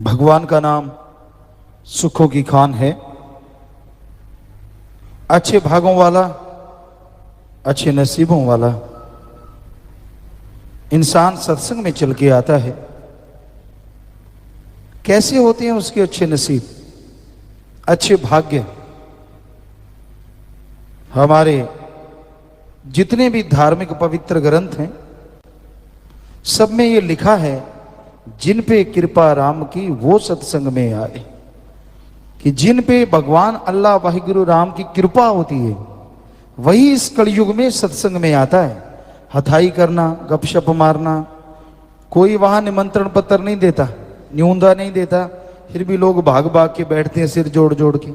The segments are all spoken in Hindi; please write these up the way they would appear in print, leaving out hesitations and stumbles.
भगवान का नाम सुखों की खान है। अच्छे भागों वाला, अच्छे नसीबों वाला इंसान सत्संग में चल के आता है। कैसे होते हैं उसके अच्छे नसीब, अच्छे भाग्य? हमारे जितने भी धार्मिक पवित्र ग्रंथ हैं सब में ये लिखा है, जिन पे कृपा राम की वो सत्संग में आए। कि जिन पे भगवान अल्लाह वाहिगुरु राम की कृपा होती है वही इस कलयुग में सत्संग में आता है। हथाई करना, गपशप मारना, कोई वहां निमंत्रण पत्र नहीं देता, न्यूंदा नहीं देता, फिर भी लोग भाग भाग के बैठते हैं सिर जोड़ जोड़ के।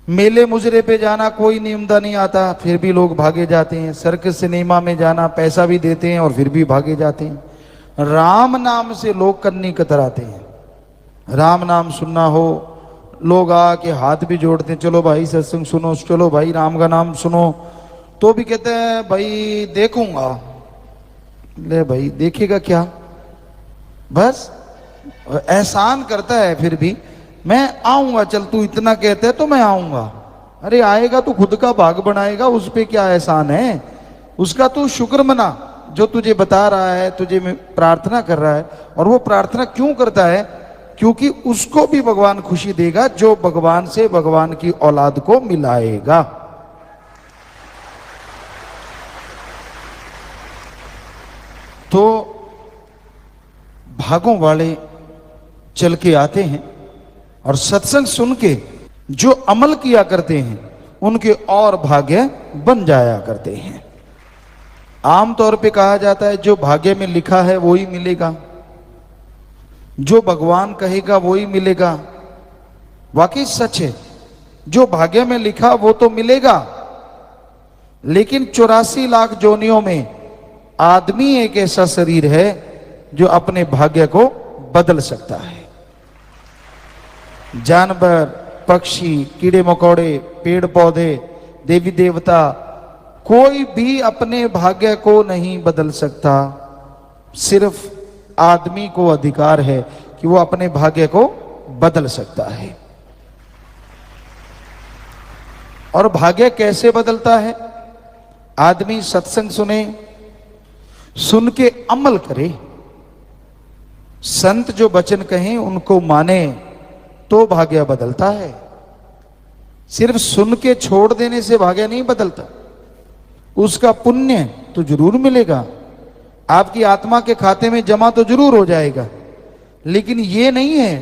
मेले मुजरे पे जाना, कोई न्यूंदा नहीं आता, फिर भी लोग भागे जाते हैं। सर्कस सिनेमा में जाना, पैसा भी देते हैं और फिर भी भागे जाते हैं। राम नाम से लोग कन्नी कतराते हैं। राम नाम सुनना हो, लोग आके हाथ भी जोड़ते हैं, चलो भाई सत्संग सुनो, चलो भाई राम का नाम सुनो। तो भी कहते हैं भाई देखूंगा। ले भाई देखेगा क्या? बस एहसान करता है, फिर भी मैं आऊंगा, चल तू इतना कहते है तो मैं आऊंगा। अरे आएगा तो खुद का भाग बनाएगा, उस पे क्या एहसान है? उसका तू शुक्र मना जो तुझे बता रहा है, तुझे प्रार्थना कर रहा है। और वो प्रार्थना क्यों करता है? क्योंकि उसको भी भगवान खुशी देगा जो भगवान से भगवान की औलाद को मिलाएगा। तो भागों वाले चल के आते हैं और सत्संग सुन के जो अमल किया करते हैं उनके और भाग्य बन जाया करते हैं। आमतौर पे कहा जाता है जो भाग्य में लिखा है वो ही मिलेगा, जो भगवान कहेगा वो ही मिलेगा। वाकई सच है, जो भाग्य में लिखा वो तो मिलेगा, लेकिन 84 लाख जोनियों में आदमी एक ऐसा शरीर है जो अपने भाग्य को बदल सकता है। जानवर, पक्षी, कीड़े मकोड़े, पेड़ पौधे, देवी देवता, कोई भी अपने भाग्य को नहीं बदल सकता। सिर्फ आदमी को अधिकार है कि वो अपने भाग्य को बदल सकता है। और भाग्य कैसे बदलता है? आदमी सत्संग सुने, सुन के अमल करे, संत जो वचन कहें उनको माने तो भाग्य बदलता है। सिर्फ सुन के छोड़ देने से भाग्य नहीं बदलता। उसका पुण्य तो जरूर मिलेगा, आपकी आत्मा के खाते में जमा तो जरूर हो जाएगा, लेकिन ये नहीं है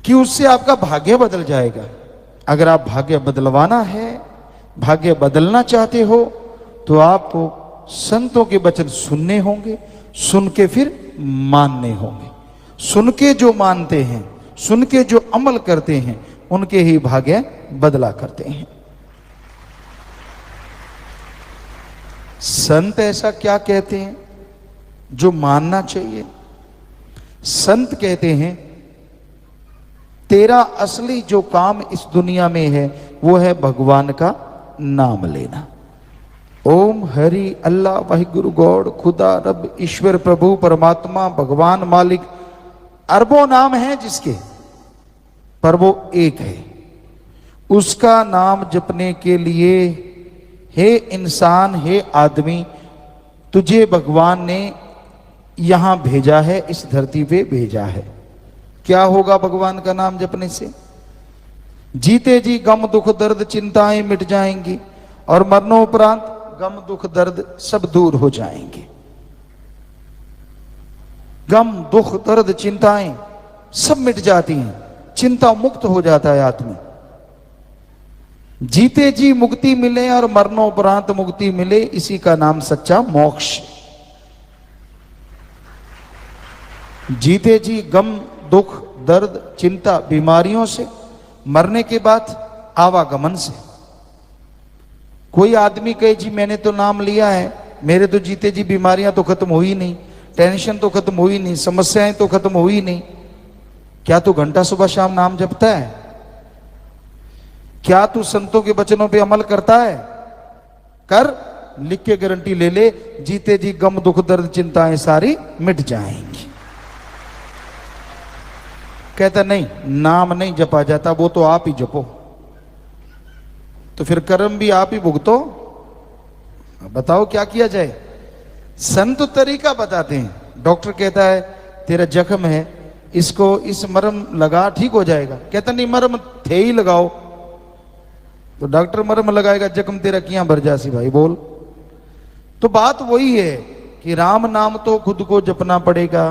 कि उससे आपका भाग्य बदल जाएगा। अगर आप भाग्य बदलवाना है, भाग्य बदलना चाहते हो, तो आपको संतों के वचन सुनने होंगे, सुन के फिर मानने होंगे। सुन के जो मानते हैं, सुन के जो अमल करते हैं, उनके ही भाग्य बदला करते हैं। संत ऐसा क्या कहते हैं जो मानना चाहिए? संत कहते हैं तेरा असली जो काम इस दुनिया में है वो है भगवान का नाम लेना। ओम हरि अल्लाह वाहिगुरु गॉड, खुदा रब ईश्वर प्रभु परमात्मा भगवान मालिक, अरबों नाम है जिसके, पर वो एक है। उसका नाम जपने के लिए हे इंसान, हे आदमी, तुझे भगवान ने यहां भेजा है, इस धरती पे भेजा है। क्या होगा भगवान का नाम जपने से? जीते जी गम दुख दर्द चिंताएं मिट जाएंगी और मरणोपरांत गम दुख दर्द सब दूर हो जाएंगे। गम दुख दर्द चिंताएं सब मिट जाती हैं, चिंता मुक्त हो जाता है आदमी। जीते जी मुक्ति मिले और मरणोपरांत मुक्ति मिले, इसी का नाम सच्चा मोक्ष। जीते जी गम दुख दर्द चिंता बीमारियों से, मरने के बाद आवागमन से। कोई आदमी कहे जी मैंने तो नाम लिया है, मेरे तो जीते जी बीमारियां तो खत्म हुई नहीं, टेंशन तो खत्म हुई नहीं, समस्याएं तो खत्म हुई नहीं। क्या तू घंटा सुबह शाम नाम जपता है? क्या तू संतों के वचनों पे अमल करता है? कर, लिख के गारंटी ले ले, जीते जी गम दुख दर्द चिंताएं सारी मिट जाएंगी। कहता नहीं, नाम नहीं जपा जाता, वो तो आप ही जपो। तो फिर कर्म भी आप ही भुगतो। बताओ क्या किया जाए। संत तरीका बताते हैं। डॉक्टर कहता है तेरा जख्म है, इसको इस मरहम लगा ठीक हो जाएगा। कहता नहीं, मरहम थे ही लगाओ। तो डॉक्टर मरहम लगाएगा, जख्म तेरा किया भर जासी भाई बोल। तो बात वही है कि राम नाम तो खुद को जपना पड़ेगा।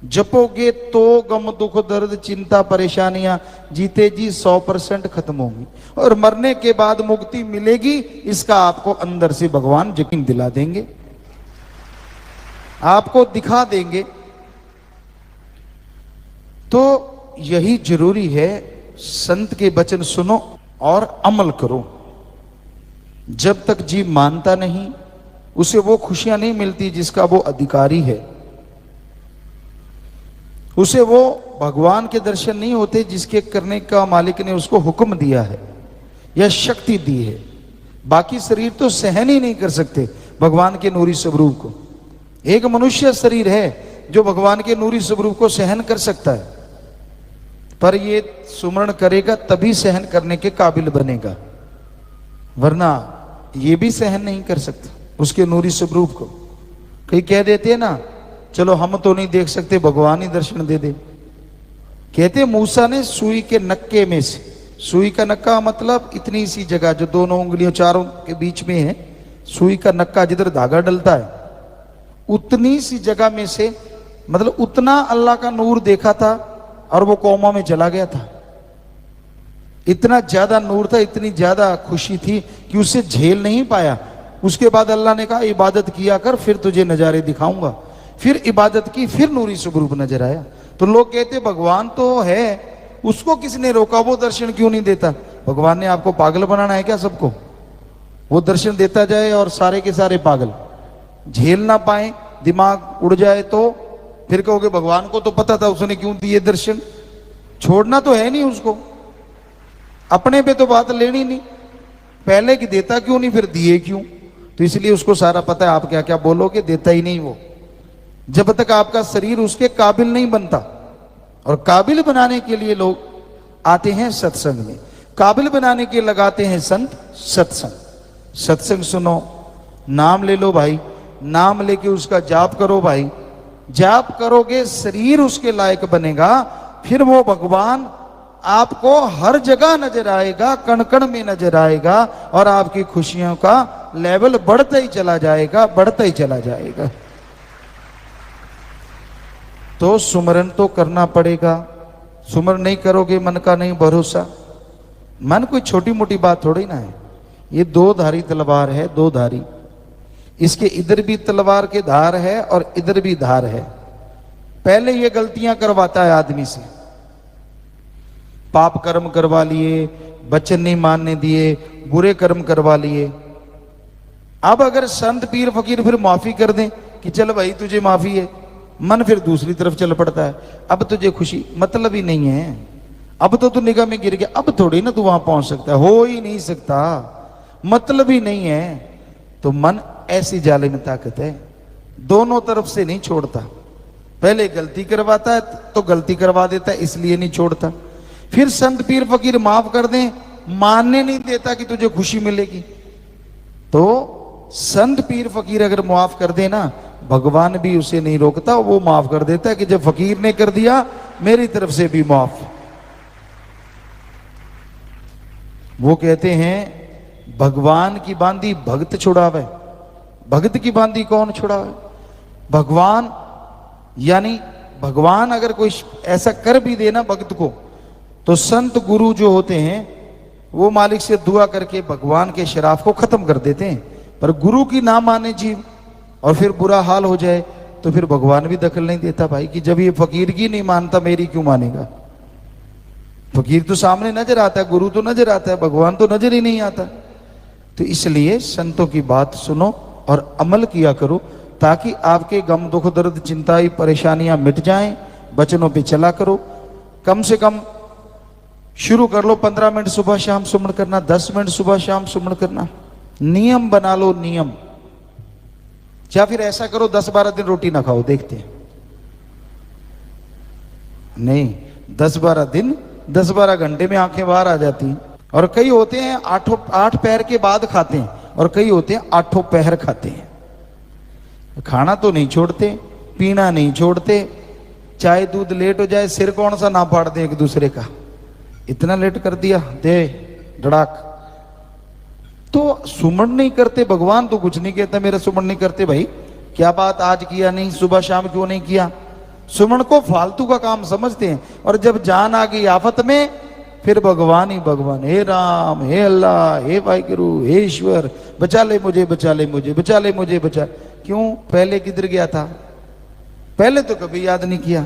जपोगे तो गम दुख दर्द चिंता परेशानियां जीते जी 100% खत्म होंगी और मरने के बाद मुक्ति मिलेगी, इसका आपको अंदर से भगवान यकीन दिला देंगे, आपको दिखा देंगे। तो यही जरूरी है, संत के वचन सुनो और अमल करो। जब तक जीव मानता नहीं, उसे वो खुशियां नहीं मिलती जिसका वो अधिकारी है। उसे वो भगवान के दर्शन नहीं होते जिसके करने का मालिक ने उसको हुक्म दिया है या शक्ति दी है। बाकी शरीर तो सहन ही नहीं कर सकते भगवान के नूरी स्वरूप को। एक मनुष्य शरीर है जो भगवान के नूरी स्वरूप को सहन कर सकता है, पर ये सुमरण करेगा तभी सहन करने के काबिल बनेगा, वरना ये भी सहन नहीं कर सकता उसके नूरी स्वरूप को। कई कह देते हैं ना, चलो हम तो नहीं देख सकते, भगवान ही दर्शन दे दे। कहते मूसा ने सुई के नक्के में से, सुई का नक्का मतलब इतनी सी जगह जो दोनों उंगलियों चारों के बीच में है, सुई का नक्का जिधर धागा डलता है, उतनी सी जगह में से, मतलब उतना अल्लाह का नूर देखा था और वो कोमा में चला गया था। इतना ज्यादा नूर था, इतनी ज्यादा खुशी थी कि उसे झेल नहीं पाया। उसके बाद अल्लाह ने कहा इबादत किया कर, फिर तुझे नजारे दिखाऊंगा। फिर इबादत की, फिर नूरी स्वरूप नजर आया। तो लोग कहते भगवान तो है, उसको किसने रोका, वो दर्शन क्यों नहीं देता? भगवान ने आपको पागल बनाना है क्या सबको? वो दर्शन देता जाए और सारे के सारे पागल झेल ना पाए, दिमाग उड़ जाए, तो फिर कहोगे भगवान को तो पता था, उसने क्यों दिए दर्शन? छोड़ना तो है नहीं उसको, अपने पे तो बात लेनी नहीं। पहले कि देता क्यों नहीं, फिर दिए क्यों? तो इसलिए उसको सारा पता है, आप क्या क्या बोलोगे, देता ही नहीं वो। जब तक आपका शरीर उसके काबिल नहीं बनता, और काबिल बनाने के लिए लोग आते हैं सत्संग में, काबिल बनाने के लगाते हैं संत सत्संग। सत्संग सुनो, नाम ले लो भाई, नाम लेके उसका जाप करो भाई। जाप करोगे शरीर उसके लायक बनेगा, फिर वो भगवान आपको हर जगह नजर आएगा, कण कण में नजर आएगा, और आपकी खुशियों का लेवल बढ़ता ही चला जाएगा, बढ़ता ही चला जाएगा। तो सुमरन तो करना पड़ेगा। सुमरन नहीं करोगे, मन का नहीं भरोसा। मन कोई छोटी मोटी बात थोड़ी ना है, ये दो धारी तलवार है, दो धारी। इसके इधर भी तलवार के धार है और इधर भी धार है। पहले ये गलतियां करवाता है आदमी से, पाप कर्म करवा लिए, वचन नहीं मानने दिए, बुरे कर्म करवा लिए। अब अगर संत पीर फकीर फिर माफी कर दें कि चल भाई तुझे माफी है, मन फिर दूसरी तरफ चल पड़ता है। अब तुझे खुशी, मतलब ही नहीं है, अब तो तू निगाह में गिर गया, अब थोड़ी ना तू वहां पहुंच सकता है, हो ही नहीं सकता, मतलब ही नहीं है। तो मन ऐसी जालिम ताकत है, दोनों तरफ से नहीं छोड़ता। पहले गलती करवाता है तो गलती करवा देता है, इसलिए नहीं छोड़ता। फिर संत पीर फकीर माफ कर दें, मानने नहीं देता कि तुझे खुशी मिलेगी। तो संत पीर फकीर अगर माफ कर दे ना, भगवान भी उसे नहीं रोकता, वो माफ कर देता है कि जब फकीर ने कर दिया, मेरी तरफ से भी माफ। वो कहते हैं भगवान की बांधी भक्त छुड़ावे। भक्त की बांधी कौन छुड़ावे? भगवान। यानी भगवान अगर कोई ऐसा कर भी देना भक्त को, तो संत गुरु जो होते हैं वो मालिक से दुआ करके भगवान के शराफ को खत्म कर देते हैं। पर गुरु की ना माने जीव और फिर बुरा हाल हो जाए, तो फिर भगवान भी दखल नहीं देता भाई, कि जब ये फकीर की नहीं मानता, मेरी क्यों मानेगा? फकीर तो सामने नजर आता है, गुरु तो नजर आता है, भगवान तो नजर ही नहीं आता। तो इसलिए संतों की बात सुनो और अमल किया करो, ताकि आपके गम दुख दर्द चिंताएं परेशानियां मिट जाएं। वचनों पे चला करो। कम से कम शुरू कर लो 15 मिनट सुबह शाम सुमन करना, 10 मिनट सुबह शाम सुमन करना। नियम बना लो, नियम। या फिर ऐसा करो 10-12 दिन रोटी ना खाओ, देखते हैं। नहीं, 10-12 दिन 10-12 घंटे में आंखें बाहर आ जाती हैं। और कई होते हैं 8 पहर के बाद खाते हैं, और कई होते हैं 8 पहर खाते हैं। खाना तो नहीं छोड़ते, पीना नहीं छोड़ते, चाय दूध लेट हो जाए सिर कौन सा ना फाड़ दे एक दूसरे का, इतना लेट कर दिया दे धड़ाक। तो सुमन नहीं करते, भगवान तो कुछ नहीं कहता मेरा सुमन नहीं करते। भाई क्या बात, आज किया नहीं, सुबह शाम क्यों नहीं किया? सुमन को फालतू का काम समझते हैं। और जब जान आ गई आफत में, फिर भगवान ही भगवान, हे राम, हे अल्लाह, हे वाहिगुरु, हे ईश्वर, बचा ले मुझे, बचा ले मुझे, बचा ले मुझे, बचा। क्यों? पहले किधर गया था? पहले तो कभी याद नहीं किया।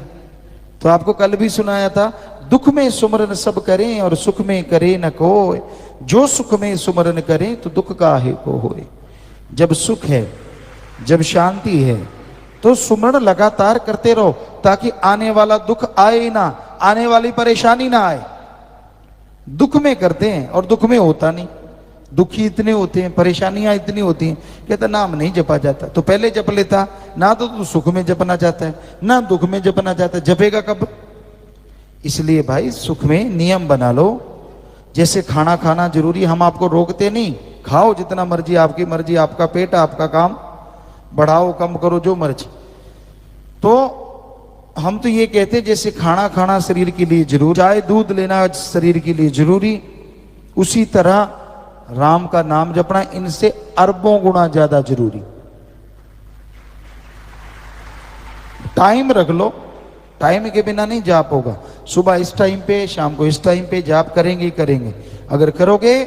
तो आपको कल भी सुनाया था, दुख में सुमरन सब करें और सुख में करे न कोय, जो सुख में सुमरन करें तो दुख काहे को होए। जब सुख है, जब शांति है, तो सुमरन लगातार करते रहो, ताकि आने वाला दुख आए ना, आने वाली परेशानी ना आए। दुख में करते हैं और दुख में होता नहीं, दुखी इतने होते हैं, परेशानियां इतनी होती हैं, कहता नाम नहीं जपा जाता। तो पहले जप लेता ना, तो तू सुख में जपना चाहता है ना दुख में जपना चाहता है, जपेगा कब? इसलिए भाई सुख में नियम बना लो। जैसे खाना खाना जरूरी, हम आपको रोकते नहीं, खाओ जितना मर्जी, आपकी मर्जी, आपका पेट, आपका काम, बढ़ाओ कम करो जो मर्जी। तो हम तो ये कहते हैं जैसे खाना खाना शरीर के लिए जरूरी, चाय दूध लेना शरीर के लिए जरूरी, उसी तरह राम का नाम जपना इनसे अरबों गुना ज्यादा जरूरी। टाइम रख लो, टाइम के बिना नहीं जाप होगा। सुबह इस टाइम पे, शाम को इस टाइम पे जाप करेंगे ही करेंगे। अगर करोगे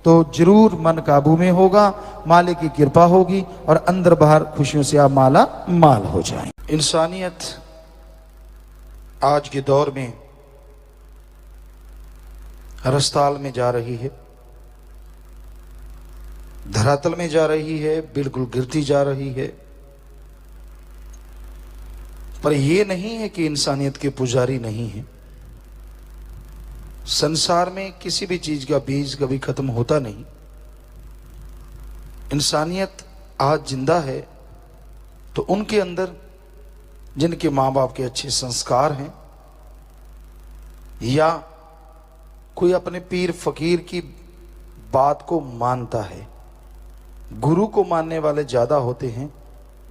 तो जरूर मन काबू में होगा, मालिक की कृपा होगी और अंदर बाहर खुशियों से आप माला माल हो जाएं। इंसानियत आज के दौर में रस्ताल में जा रही है, धरातल में जा रही है, बिल्कुल गिरती जा रही है। पर यह नहीं है कि इंसानियत के पुजारी नहीं है। संसार में किसी भी चीज का बीज कभी खत्म होता नहीं। इंसानियत आज जिंदा है तो उनके अंदर जिनके माँ बाप के अच्छे संस्कार हैं, या कोई अपने पीर फकीर की बात को मानता है। गुरु को मानने वाले ज्यादा होते हैं,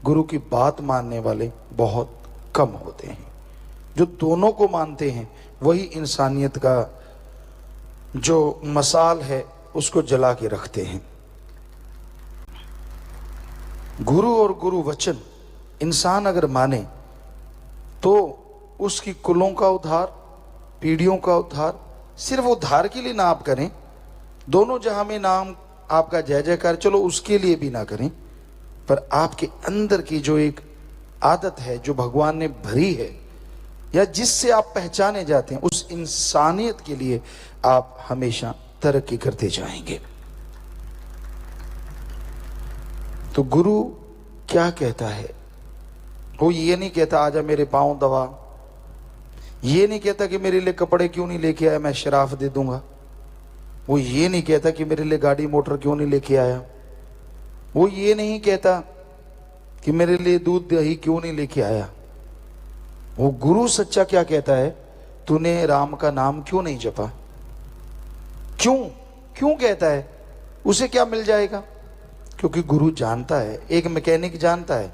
गुरु की बात मानने वाले बहुत कम होते हैं। जो दोनों को मानते हैं वही इंसानियत का जो मसाल है उसको जला के रखते हैं। गुरु और गुरु वचन इंसान अगर माने तो उसकी कुलों का उद्धार, पीढ़ियों का उद्धार, सिर्फ उद्धार के लिए ना आप करें, दोनों जहां में नाम आपका जय जयकार, चलो उसके लिए भी ना करें, पर आपके अंदर की जो एक आदत है जो भगवान ने भरी है, या जिससे आप पहचाने जाते हैं, उस इंसानियत के लिए आप हमेशा तरक्की करते जाएंगे। तो गुरु क्या कहता है? वो ये नहीं कहता आजा मेरे पांव दबा, ये नहीं कहता कि मेरे लिए कपड़े क्यों नहीं लेके आया, मैं शराफ दे दूंगा। वो ये नहीं कहता कि मेरे लिए गाड़ी मोटर क्यों नहीं लेके आया। वो ये नहीं कहता कि मेरे लिए दूध दही क्यों नहीं लेके आया। वो गुरु सच्चा क्या कहता है? तूने राम का नाम क्यों नहीं जपा? क्यों क्यों कहता है? उसे क्या मिल जाएगा? क्योंकि गुरु जानता है, एक मैकेनिक जानता है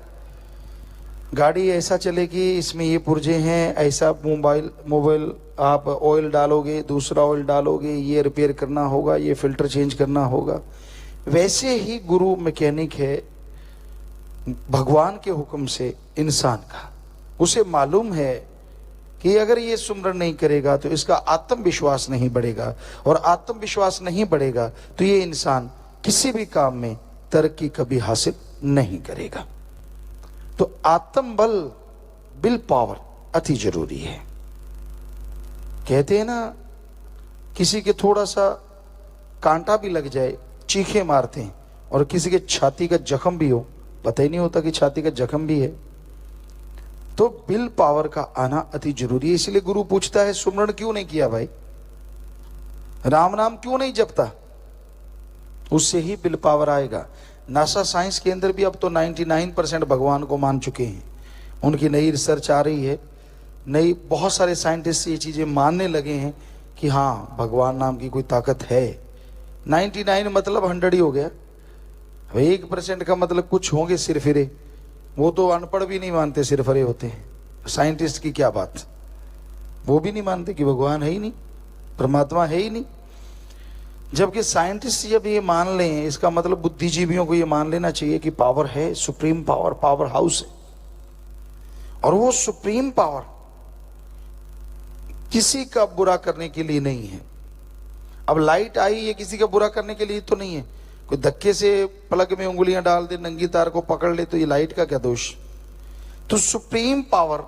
गाड़ी ऐसा चलेगी, इसमें ये पुर्जे हैं, ऐसा मोबाइल आप ऑयल डालोगे, दूसरा ऑयल डालोगे, ये रिपेयर करना होगा, ये फिल्टर चेंज करना होगा। वैसे ही गुरु मैकेनिक है भगवान के हुक्म से इंसान का। उसे मालूम है कि अगर ये सुमरन नहीं करेगा तो इसका आत्मविश्वास नहीं बढ़ेगा, और आत्मविश्वास नहीं बढ़ेगा तो ये इंसान किसी भी काम में तरक्की कभी हासिल नहीं करेगा। तो आत्मबल, विल पावर अति जरूरी है। कहते हैं ना, किसी के थोड़ा सा कांटा भी लग जाए चीखे मारते हैं, और किसी के छाती का जख्म भी हो पता ही नहीं होता कि छाती का जख्म भी है। तो विल पावर का आना अति जरूरी है। इसलिए गुरु पूछता है सुमरण क्यों नहीं किया भाई, राम नाम क्यों नहीं जपता? उससे ही विल पावर आएगा। नासा साइंस के अंदर भी अब तो 99% भगवान को मान चुके हैं। उनकी नई रिसर्च आ रही है नहीं, बहुत सारे साइंटिस्ट ये चीजें मानने लगे हैं कि हाँ भगवान नाम की कोई ताकत है। 99 मतलब 100 ही हो गया। 1% का मतलब कुछ होंगे सिरफिरे, वो तो अनपढ़ भी नहीं मानते सिरफिरे होते हैं। साइंटिस्ट की क्या बात, वो भी नहीं मानते कि भगवान है ही नहीं, परमात्मा है ही नहीं। जबकि साइंटिस्ट जब ये मान लें, इसका मतलब बुद्धिजीवियों को ये मान लेना चाहिए कि पावर है, सुप्रीम पावर, पावर हाउस है। और वो सुप्रीम पावर किसी का बुरा करने के लिए नहीं है। अब लाइट आई, ये किसी का बुरा करने के लिए तो नहीं है। कोई धक्के से प्लग में उंगलियां डाल दे, नंगी तार को पकड़ ले, तो ये लाइट का क्या दोष। तो सुप्रीम पावर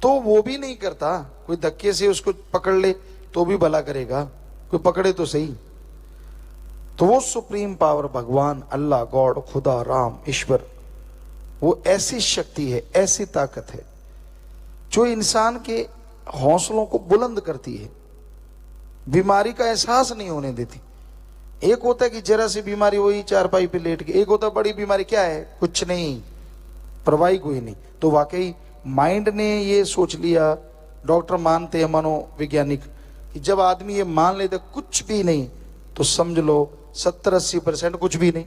तो वो भी नहीं करता, कोई धक्के से उसको पकड़ ले तो भी भला करेगा, कोई पकड़े तो सही। तो वो सुप्रीम पावर भगवान, अल्लाह, गॉड, खुदा, राम, ईश्वर, वो ऐसी शक्ति है, ऐसी ताकत है जो इंसान के हौसलों को बुलंद करती है, बीमारी का एहसास नहीं होने देती। एक होता है कि जरा सी बीमारी, वही चारपाई पे लेट के, एक होता है बड़ी बीमारी, क्या है, कुछ नहीं, परवाही कोई नहीं। तो वाकई माइंड ने ये सोच लिया, डॉक्टर मानते हैं, मनोवैज्ञानिक, कि जब आदमी ये मान लेता कुछ भी नहीं, तो समझ लो 70-80% कुछ भी नहीं,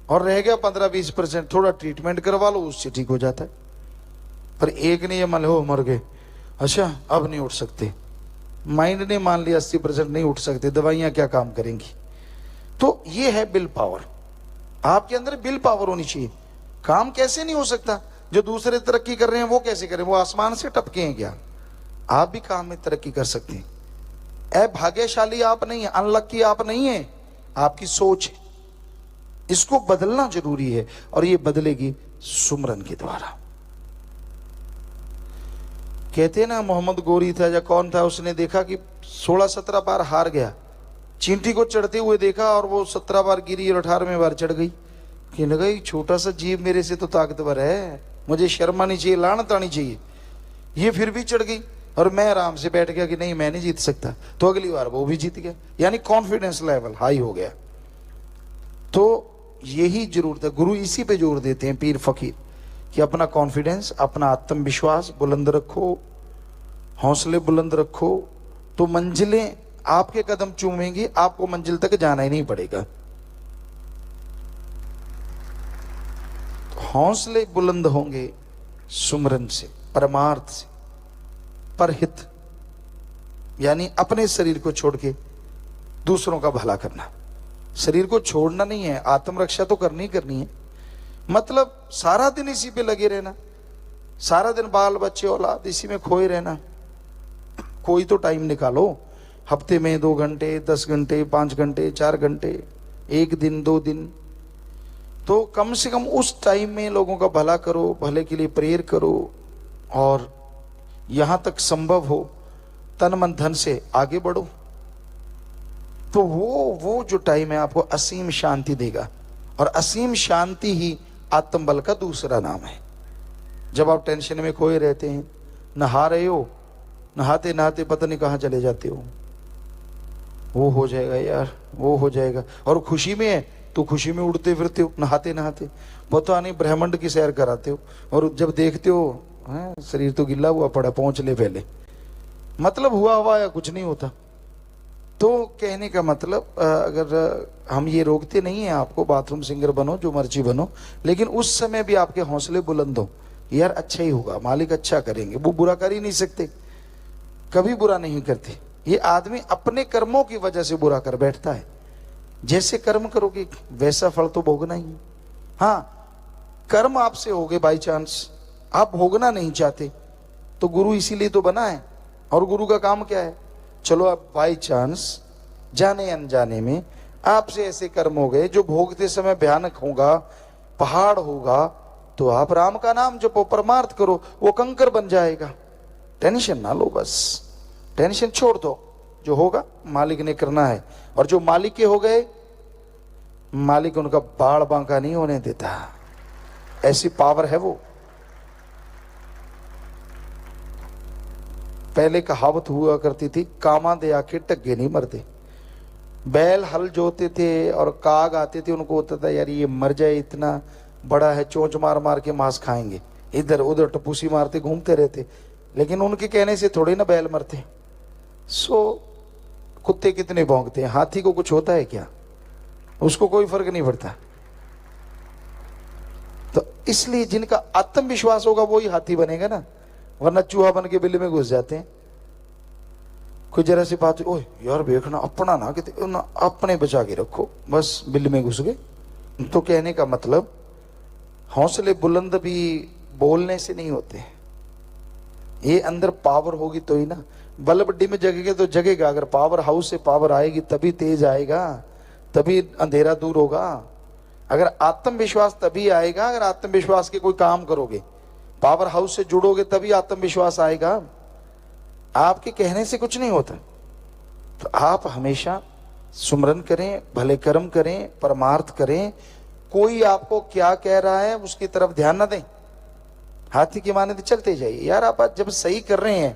और रह गया 15-20%, थोड़ा ट्रीटमेंट करवा लो, उससे ठीक हो जाता है। पर एक ने ये मान लो मर गए, अच्छा अब नहीं उठ सकते, माइंड ने मान लिया 80% नहीं उठ सकते, दवाइयां क्या काम करेंगी। तो ये है बिल पावर, आपके अंदर बिल पावर होनी चाहिए। काम कैसे नहीं हो सकता, जो दूसरे तरक्की कर रहे हैं वो कैसे करें, वो आसमान से टपके हैं क्या। आप भी काम में तरक्की कर सकते हैं। भाग्यशाली आप नहीं है, अनलक्की आप नहीं है, आपकी सोच है। इसको बदलना जरूरी है, और ये बदलेगी सुमरन के द्वारा। कहते हैं ना, मोहम्मद गोरी था या कौन था, उसने देखा कि 16-17 बार हार गया, चींटी को चढ़ते हुए देखा और वो 17 बार गिरी और 18वें बार चढ़ गई। कहने लगा ये छोटा सा जीव मेरे से तो ताकतवर है, मुझे शर्म आनी चाहिए, लानत आनी चाहिए। ये फिर भी चढ़ गई और मैं आराम से बैठ गया कि नहीं मैं नहीं जीत सकता, तो अगली बार वो भी जीत गया, यानी कॉन्फिडेंस लेवल हाई हो गया। तो यही जरूरत है, गुरु इसी पे जोर देते हैं, पीर फकीर, कि अपना कॉन्फिडेंस, अपना आत्मविश्वास बुलंद रखो, हौसले बुलंद रखो, तो मंजिलें आपके कदम चूमेंगी, आपको मंजिल तक जाना ही नहीं पड़ेगा। तो हौसले बुलंद होंगे सुमरन से, परमार्थ से, परहित, यानी अपने शरीर को छोड़ के दूसरों का भला करना। शरीर को छोड़ना नहीं है, आत्मरक्षा तो करनी करनी है, मतलब सारा दिन इसी पे लगे रहना, सारा दिन बाल बच्चे औलाद इसी में खोए रहना। कोई तो टाइम निकालो, हफ्ते में 2 घंटे, 10 घंटे, 5 घंटे, 4 घंटे, 1 दिन, 2 दिन, तो कम से कम उस टाइम में लोगों का भला करो, भले के लिए प्रेयर करो, और यहां तक संभव हो तन मन धन से आगे बढ़ो। तो वो जो टाइम है आपको असीम शांति देगा, और असीम शांति ही आत्मबल का दूसरा नाम है। जब आप टेंशन में खोए रहते हैं, नहा रहे हो, नहाते नहाते पता नहीं कहाँ चले जाते हो, वो हो जाएगा यार, वो हो जाएगा, और खुशी में है तो खुशी में उड़ते फिरते हो, नहाते नहाते पता नहीं ब्रह्मांड की सैर कराते हो, और जब देखते हो शरीर तो गिल्ला हुआ पड़ा, पहुंच ले पहले, मतलब हुआ या कुछ नहीं होता। तो कहने का मतलब, अगर हम ये रोकते नहीं है आपको, बाथरूम सिंगर बनो, जो मर्जी बनो, लेकिन उस समय भी आपके हौसले बुलंद हो, यार अच्छा ही होगा, मालिक अच्छा करेंगे, वो बुरा कर ही नहीं सकते, कभी बुरा नहीं करते। ये आदमी अपने कर्मों की वजह से बुरा कर बैठता है, जैसे कर्म करोगे वैसा फल तो भोगना ही है। हाँ, कर्म आपसे हो गए बाई चांस, आप भोगना नहीं चाहते, तो गुरु इसीलिए तो बना है, और गुरु का काम क्या है, चलो आप बाई चांस जाने अनजाने में आपसे ऐसे कर्म हो गए जो भोगते समय भयानक होगा, पहाड़ होगा, तो आप राम का नाम जपो, परमार्थ करो, वो कंकर बन जाएगा। टेंशन ना लो, बस टेंशन छोड़ दो, जो होगा मालिक ने करना है, और जो मालिक के हो गए, मालिक उनका बाड़ बांका नहीं होने देता, ऐसी पावर है वो। पहले कहावत हुआ करती थी, कामा दे आके टग्गे नहीं मरते। बैल हल जोते थे और काग आते थे, उनको होता था यार ये मर जाए, इतना बड़ा है, चोंच मार मार के मांस खाएंगे, इधर उधर टपूसी मारते घूमते रहते, लेकिन उनके कहने से थोड़े ना बैल मरते। सो कुत्ते कितने भौंकते हैं, हाथी को कुछ होता है क्या? उसको कोई फर्क नहीं पड़ता। तो इसलिए जिनका आत्मविश्वास होगा वही हाथी बनेगा ना, वरना चूहा बन के बिल्ली में घुस जाते हैं। कोई जरा सी बात, ओए यार देखना अपना ना कि ना, अपने बचा के रखो, बस बिल्ली में घुस गए। तो कहने का मतलब हौसले बुलंद भी बोलने से नहीं होते, ये अंदर पावर होगी तो ही ना। बल्ब डिम जगेगा तो जगेगा, अगर पावर हाउस से पावर आएगी तभी तेज आएगा, तभी अंधेरा दूर होगा। अगर आत्मविश्वास तभी आएगा अगर आत्मविश्वास के कोई काम करोगे, पावर हाउस से जुड़ोगे तभी आत्मविश्वास आएगा। आपके कहने से कुछ नहीं होता। तो आप हमेशा सुमरन करें, भले कर्म करें, परमार्थ करें। कोई आपको क्या कह रहा है उसकी तरफ ध्यान ना दें, हाथी की माने तो चलते जाइए। यार आप जब सही कर रहे हैं,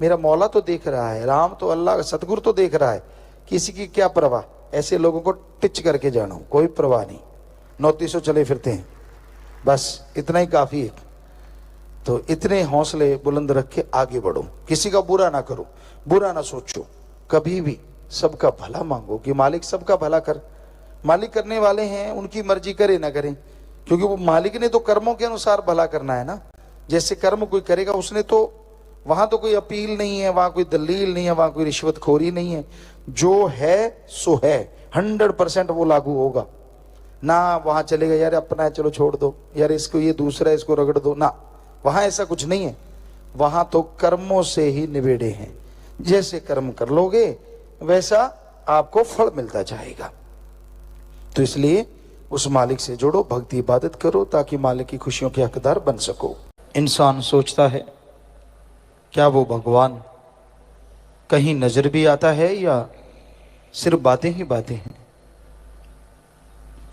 मेरा मौला तो देख रहा है, राम तो अल्लाह सतगुरु तो देख रहा है, किसी की क्या परवाह। ऐसे लोगों को टिच करके जानो, कोई परवाह नहीं, 2900 चले फिरते हैं, बस इतना ही काफी है। तो इतने हौसले बुलंद रख के आगे बढ़ो, किसी का बुरा ना करो, बुरा ना सोचो, कभी भी सबका भला मांगो कि मालिक सबका भला कर। मालिक करने वाले हैं, उनकी मर्जी करे ना करें, क्योंकि वो मालिक ने तो कर्मों के अनुसार भला करना है ना। जैसे कर्म कोई करेगा उसने तो, वहां तो कोई अपील नहीं है, वहां कोई दलील नहीं है, वहां कोई रिश्वतखोरी नहीं है। जो है सो है, 100% वो लागू होगा ना। वहां चलेगा यार अपना है चलो छोड़ दो, यार इसको ये दूसरा है इसको रगड़ दो ना, वहां ऐसा कुछ नहीं है। वहां तो कर्मों से ही निबेड़े हैं, जैसे कर्म कर लोगे वैसा आपको फल मिलता जाएगा। तो इसलिए उस मालिक से जुड़ो, भक्ति इबादत करो, ताकि मालिक की खुशियों के हकदार बन सको। इंसान सोचता है क्या वो भगवान कहीं नजर भी आता है या सिर्फ बातें ही बातें हैं?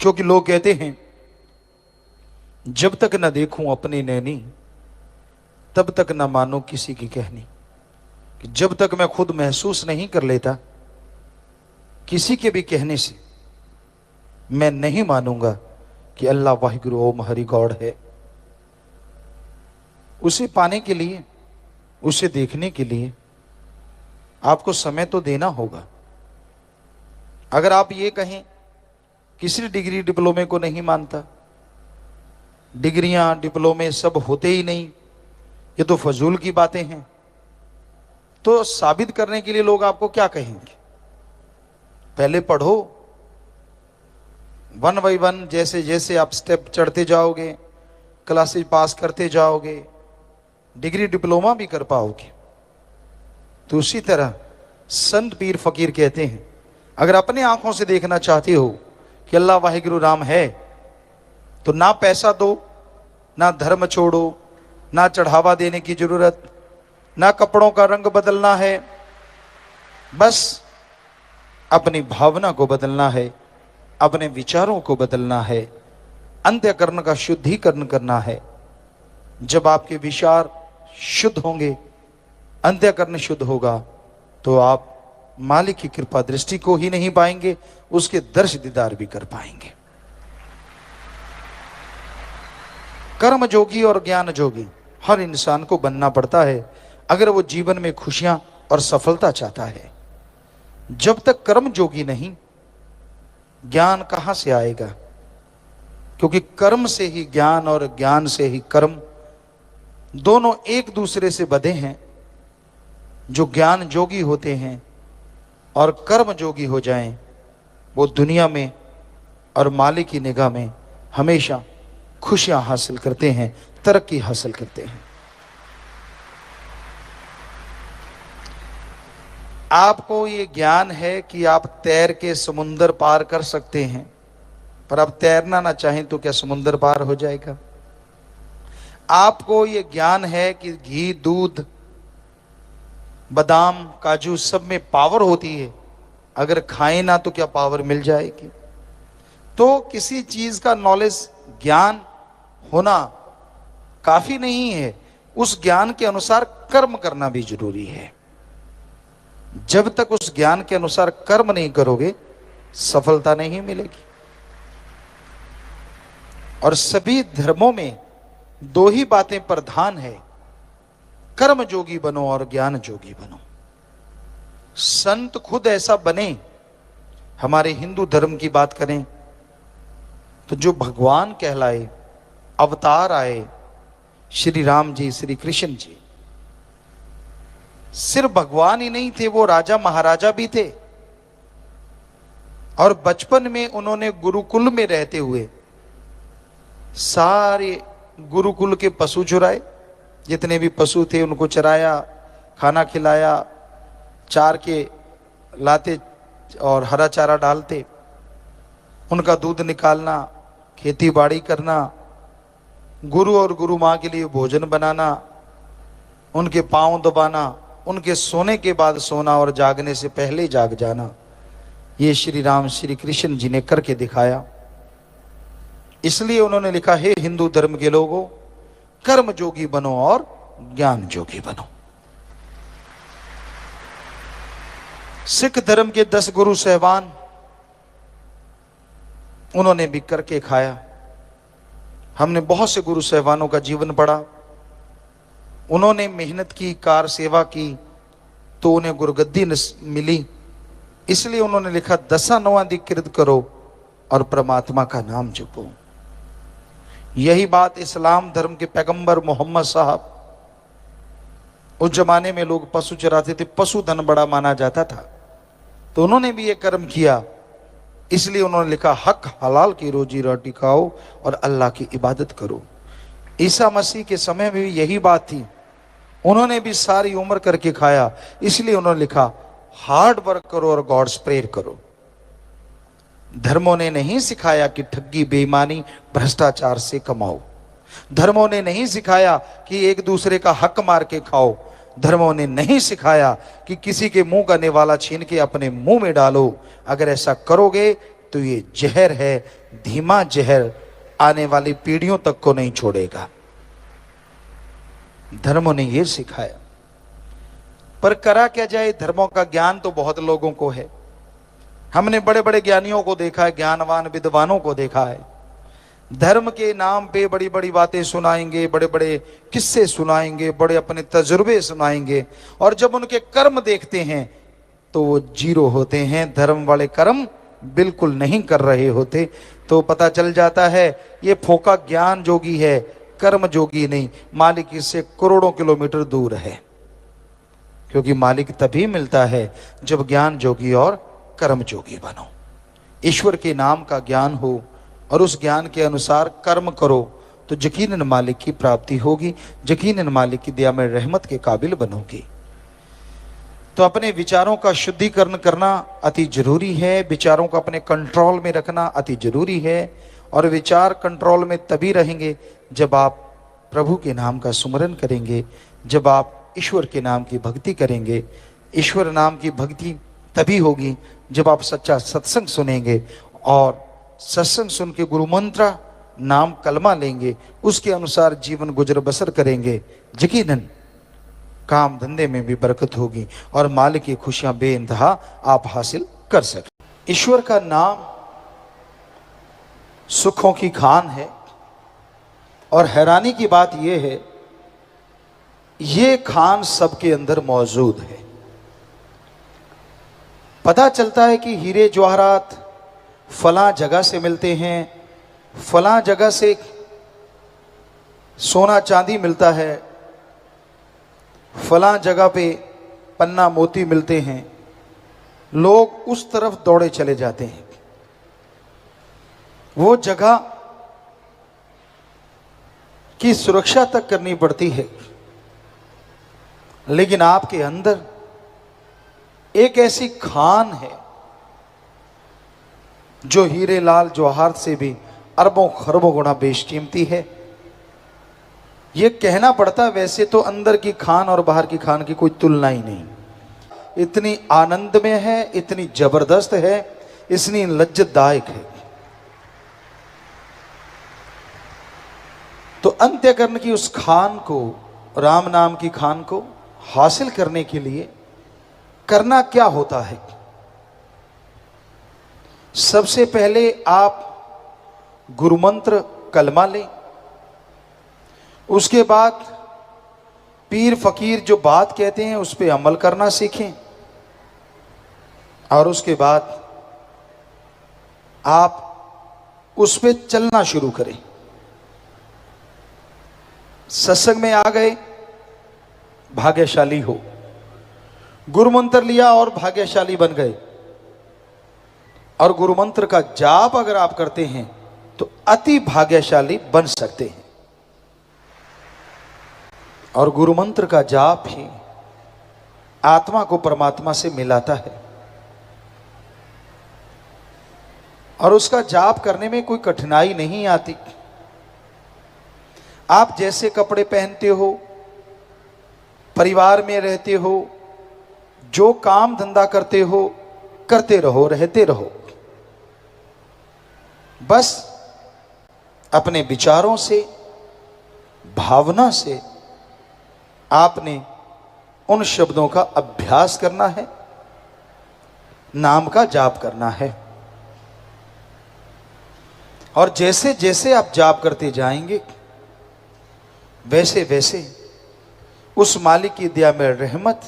क्योंकि लोग कहते हैं जब तक न देखूं अपनी नैनी तब तक न मानो किसी की कहनी। कि जब तक मैं खुद महसूस नहीं कर लेता किसी के भी कहने से, मैं नहीं मानूंगा कि अल्लाह वाहिगुरु ओम हरि गॉड है। उसे पाने के लिए, उसे देखने के लिए आपको समय तो देना होगा। अगर आप ये कहें किसी डिग्री डिप्लोमे को नहीं मानता, डिग्रियां डिप्लोमे सब होते ही नहीं, ये तो फजूल की बातें हैं, तो साबित करने के लिए लोग आपको क्या कहेंगे? पहले पढ़ो, 1 बाय 1 जैसे जैसे आप स्टेप चढ़ते जाओगे, क्लासेस पास करते जाओगे, डिग्री डिप्लोमा भी कर पाओगे। तो उसी तरह संत पीर फकीर कहते हैं अगर अपने आंखों से देखना चाहते हो कि अल्लाह वाहिगुरु राम है, तो ना पैसा दो, ना धर्म छोड़ो, ना चढ़ावा देने की जरूरत, ना कपड़ों का रंग बदलना है, बस अपनी भावना को बदलना है, अपने विचारों को बदलना है, अंतःकरण का शुद्धिकरण करना है। जब आपके विचार शुद्ध होंगे, अंतःकरण शुद्ध होगा, तो आप मालिक की कृपा दृष्टि को ही नहीं पाएंगे, उसके दर्श दीदार भी कर पाएंगे। कर्म जोगी और ज्ञान जोगी हर इंसान को बनना पड़ता है अगर वो जीवन में खुशियां और सफलता चाहता है। जब तक कर्म जोगी नहीं, ज्ञान कहां से आएगा? क्योंकि कर्म से ही ज्ञान और ज्ञान से ही कर्म, दोनों एक दूसरे से बंधे हैं। जो ज्ञान जोगी होते हैं और कर्म जोगी हो जाएं, वो दुनिया में और मालिक की निगाह में हमेशा खुशियां हासिल करते हैं, तरक्की हासिल करते हैं। आपको ये ज्ञान है कि आप तैर के समुंदर पार कर सकते हैं, पर आप तैरना ना चाहें तो क्या समुंदर पार हो जाएगा? आपको ये ज्ञान है कि घी, दूध, बादाम, काजू सब में पावर होती है, अगर खाएं ना तो क्या पावर मिल जाएगी? तो किसी चीज का नॉलेज, ज्ञान होना काफी नहीं है, उस ज्ञान के अनुसार कर्म करना भी जरूरी है। जब तक उस ज्ञान के अनुसार कर्म नहीं करोगे, सफलता नहीं मिलेगी। और सभी धर्मों में दो ही बातें प्रधान है, कर्म जोगी बनो और ज्ञान जोगी बनो। संत खुद ऐसा बने। हमारे हिंदू धर्म की बात करें तो जो भगवान कहलाए, अवतार आए, श्री राम जी, श्री कृष्ण जी, सिर्फ भगवान ही नहीं थे, वो राजा महाराजा भी थे। और बचपन में उन्होंने गुरुकुल में रहते हुए सारे गुरुकुल के पशु चुराए, जितने भी पशु थे उनको चराया, खाना खिलाया, चार के लाते और हरा चारा डालते, उनका दूध निकालना, खेती बाड़ी करना, गुरु और गुरु माँ के लिए भोजन बनाना, उनके पांव दबाना, उनके सोने के बाद सोना और जागने से पहले जाग जाना, ये श्री राम श्री कृष्ण जी ने करके दिखाया। इसलिए उन्होंने लिखा, हे हिंदू धर्म के लोगों, कर्म जोगी बनो और ज्ञान जोगी बनो। सिख धर्म के 10 गुरु सहबान, उन्होंने भी करके खाया। हमने बहुत से गुरु सहबानों का जीवन पढ़ा। उन्होंने मेहनत की, कार सेवा की, तो उन्हें गुरगद्दी मिली। इसलिए उन्होंने लिखा, दसा नवाधिकृत करो और परमात्मा का नाम जपो। यही बात इस्लाम धर्म के पैगंबर मोहम्मद साहब, उस जमाने में लोग पशु चराते थे, पशु धन बड़ा माना जाता था, तो उन्होंने भी ये कर्म किया। इसलिए उन्होंने लिखा, हक हलाल की रोजी रोटी खाओ और अल्लाह की इबादत करो। ईसा मसीह के समय में भी यही बात थी, उन्होंने भी सारी उम्र करके खाया। इसलिए उन्होंने लिखा, हार्ड वर्क करो और गॉड्स प्रेयर करो। धर्मों ने नहीं सिखाया कि ठगी, बेईमानी, भ्रष्टाचार से कमाओ। धर्मों ने नहीं सिखाया कि एक दूसरे का हक मार के खाओ। धर्मों ने नहीं सिखाया कि किसी के मुंह का निवाला छीन के अपने मुंह में डालो। अगर ऐसा करोगे तो ये जहर है, धीमा जहर, आने वाली पीढ़ियों तक को नहीं छोड़ेगा। धर्मों ने ये सिखाया। पर करा क्या जाए, धर्मों का ज्ञान तो बहुत लोगों को है। हमने बड़े बड़े ज्ञानियों को देखा है, ज्ञानवान विद्वानों को देखा है, धर्म के नाम पे बड़ी बड़ी बातें सुनाएंगे, बड़े बड़े किस्से सुनाएंगे, बड़े अपने तजुर्बे सुनाएंगे, और जब उनके कर्म देखते हैं तो वो जीरो होते हैं, धर्म वाले कर्म बिल्कुल नहीं कर रहे होते। तो पता चल जाता है ये फोका ज्ञान जोगी है, कर्म जोगी नहीं। मालिक इससे करोड़ों किलोमीटर दूर है, क्योंकि मालिक तभी मिलता है जब ज्ञान जोगी और कर्म जोगी बनो। ईश्वर के नाम का ज्ञान हो और उस ज्ञान के अनुसार कर्म करो तो यकीनन मालिक की प्राप्ति होगी, यकीनन मालिक की दया में रहमत के काबिल बनोगी। तो अपने विचारों का शुद्धिकरण करना अति जरूरी है, विचारों को अपने कंट्रोल में रखना अति जरूरी है। और विचार कंट्रोल में तभी रहेंगे जब आप प्रभु के नाम का सुमरन करेंगे, जब आप ईश्वर के नाम की भक्ति करेंगे। ईश्वर नाम की भक्ति तभी होगी जब आप सच्चा सत्संग सुनेंगे और सत्संग सुन के गुरु मंत्र नाम कलमा लेंगे, उसके अनुसार जीवन गुजर बसर करेंगे। यकीनन काम धंधे में भी बरकत होगी और मालिक की खुशियां बेइंतहा आप हासिल कर सकें। ईश्वर का नाम सुखों की खान है। और हैरानी की बात यह है, ये खान सबके अंदर मौजूद है। पता चलता है कि हीरे जवाहरात फलां जगह से मिलते हैं, फलां जगह से सोना चांदी मिलता है, फलां जगह पे पन्ना मोती मिलते हैं। लोग उस तरफ दौड़े चले जाते हैं। वो जगह की सुरक्षा तक करनी पड़ती है, लेकिन आपके अंदर एक ऐसी खान है जो हीरे लाल जवाहरात से भी अरबों खरबों गुना बेशकीमती है। यह कहना पड़ता, वैसे तो अंदर की खान और बाहर की खान की कोई तुलना ही नहीं। इतनी आनंद में है, इतनी जबरदस्त है, इतनी लज्जतदायक है। तो अंत्यकरण की उस खान को, राम नाम की खान को हासिल करने के लिए करना क्या होता है? सबसे पहले आप गुरुमंत्र कलमा लें, उसके बाद पीर फकीर जो बात कहते हैं उस पर अमल करना सीखें और उसके बाद आप उस पर चलना शुरू करें। सत्संग में आ गए, भाग्यशाली हो। गुरु मंत्र लिया और भाग्यशाली बन गए। और गुरु मंत्र का जाप अगर आप करते हैं तो अति भाग्यशाली बन सकते हैं। और गुरु मंत्र का जाप ही आत्मा को परमात्मा से मिलाता है। और उसका जाप करने में कोई कठिनाई नहीं आती। आप जैसे कपड़े पहनते हो, परिवार में रहते हो, जो काम धंधा करते हो, करते रहो, रहते रहो। बस अपने विचारों से, भावना से आपने उन शब्दों का अभ्यास करना है, नाम का जाप करना है। और जैसे जैसे आप जाप करते जाएंगे वैसे वैसे उस मालिक की दया में रहमत,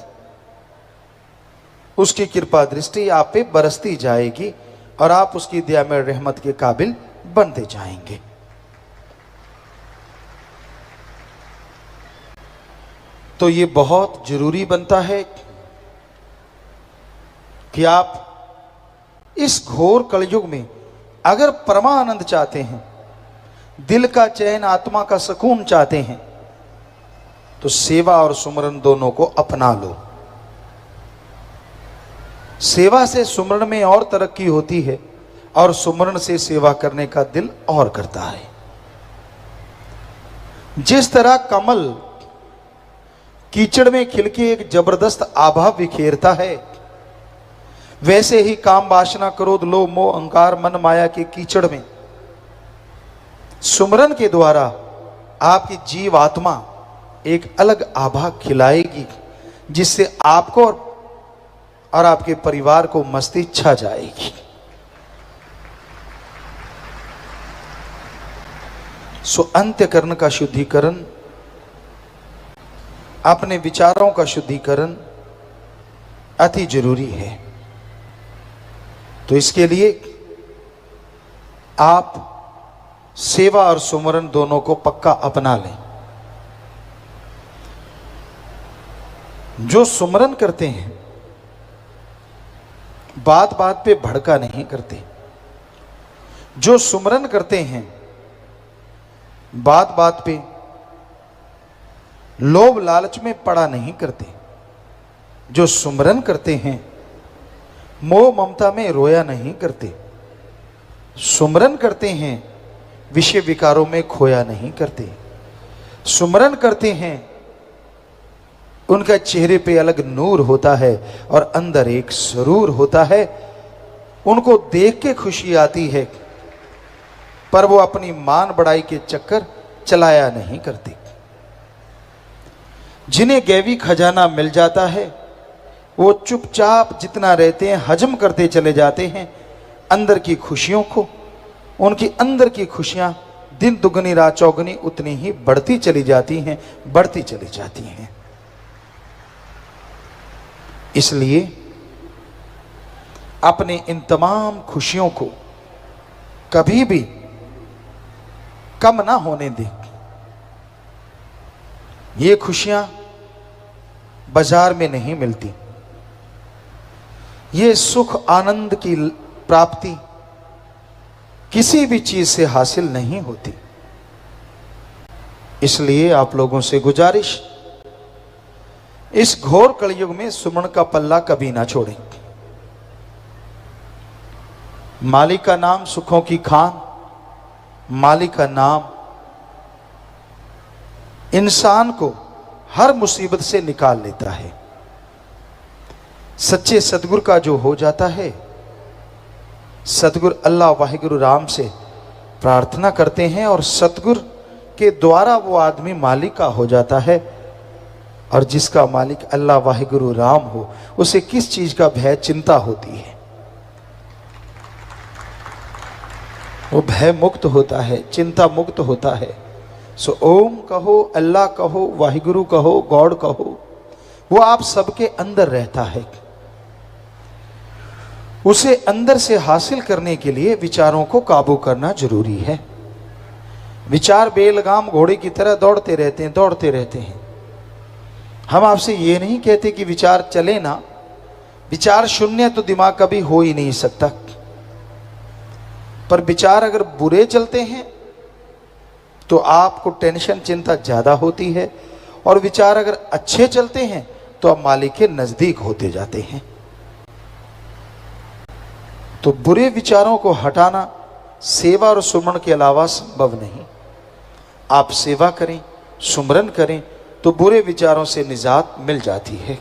उसकी कृपा दृष्टि आप पे बरसती जाएगी और आप उसकी दया में रहमत के काबिल बनते जाएंगे। तो ये बहुत जरूरी बनता है कि आप इस घोर कलयुग में अगर परमानंद चाहते हैं, दिल का चैन, आत्मा का सुकून चाहते हैं, तो सेवा और सुमरन दोनों को अपना लो। सेवा से सुमरन में और तरक्की होती है और सुमरन से सेवा करने का दिल और करता है। जिस तरह कमल कीचड़ में खिलके एक जबरदस्त आभा बिखेरता है, वैसे ही काम वासना क्रोध लोभ मोह अहंकार मन माया के कीचड़ में सुमरन के द्वारा आपकी जीव आत्मा एक अलग आभा खिलाएगी, जिससे आपको और आपके परिवार को मस्ती छा जाएगी। सो अंत्यकरण का शुद्धिकरण, अपने विचारों का शुद्धिकरण अति जरूरी है। तो इसके लिए आप सेवा और सुमरन दोनों को पक्का अपना लें। जो सुमरन करते हैं बात बात पे भड़का नहीं करते। जो सुमरन करते हैं बात बात पे लोभ लालच में पड़ा नहीं करते। जो सुमरन करते हैं मोह ममता में रोया नहीं करते। सुमरन करते हैं विषय विकारों में खोया नहीं करते। सुमरन करते हैं उनका चेहरे पे अलग नूर होता है और अंदर एक सरूर होता है। उनको देख के खुशी आती है, पर वो अपनी मान बढ़ाई के चक्कर चलाया नहीं करते। जिन्हें गैवी खजाना मिल जाता है वो चुपचाप जितना रहते हैं हजम करते चले जाते हैं अंदर की खुशियों को। उनकी अंदर की खुशियां दिन दुगनी रात चौगनी उतनी ही बढ़ती चली जाती हैं, बढ़ती चली जाती हैं। इसलिए अपने इन तमाम खुशियों को कभी भी कम ना होने दें। ये खुशियां बाजार में नहीं मिलती। ये सुख आनंद की प्राप्ति किसी भी चीज से हासिल नहीं होती। इसलिए आप लोगों से गुजारिश, इस घोर कलयुग में सुमन का पल्ला कभी ना छोड़ें। मालिक का नाम सुखों की खान, मालिक का नाम इंसान को हर मुसीबत से निकाल लेता है। सच्चे सतगुरु का जो हो जाता है, सतगुरु अल्लाह वाहिगुरु राम से प्रार्थना करते हैं और सतगुरु के द्वारा वो आदमी मालिक का हो जाता है। और जिसका मालिक अल्लाह वाहिगुरु राम हो, उसे किस चीज का भय चिंता होती है? वो भय मुक्त होता है, चिंता मुक्त होता है। सो ओम कहो, अल्लाह कहो, वाहिगुरु कहो, गॉड कहो, वो आप सबके अंदर रहता है। उसे अंदर से हासिल करने के लिए विचारों को काबू करना जरूरी है। विचार बेलगाम घोड़े की तरह दौड़ते रहते हैं, दौड़ते रहते हैं। हम आपसे ये नहीं कहते कि विचार चले ना, विचार शून्य तो दिमाग कभी हो ही नहीं सकता। पर विचार अगर बुरे चलते हैं तो आपको टेंशन चिंता ज्यादा होती है, और विचार अगर अच्छे चलते हैं तो आप मालिक के नजदीक होते जाते हैं। तो बुरे विचारों को हटाना सेवा और सुमरण के अलावा संभव नहीं। आप सेवा करें, सुमरन करें तो बुरे विचारों से निजात मिल जाती है।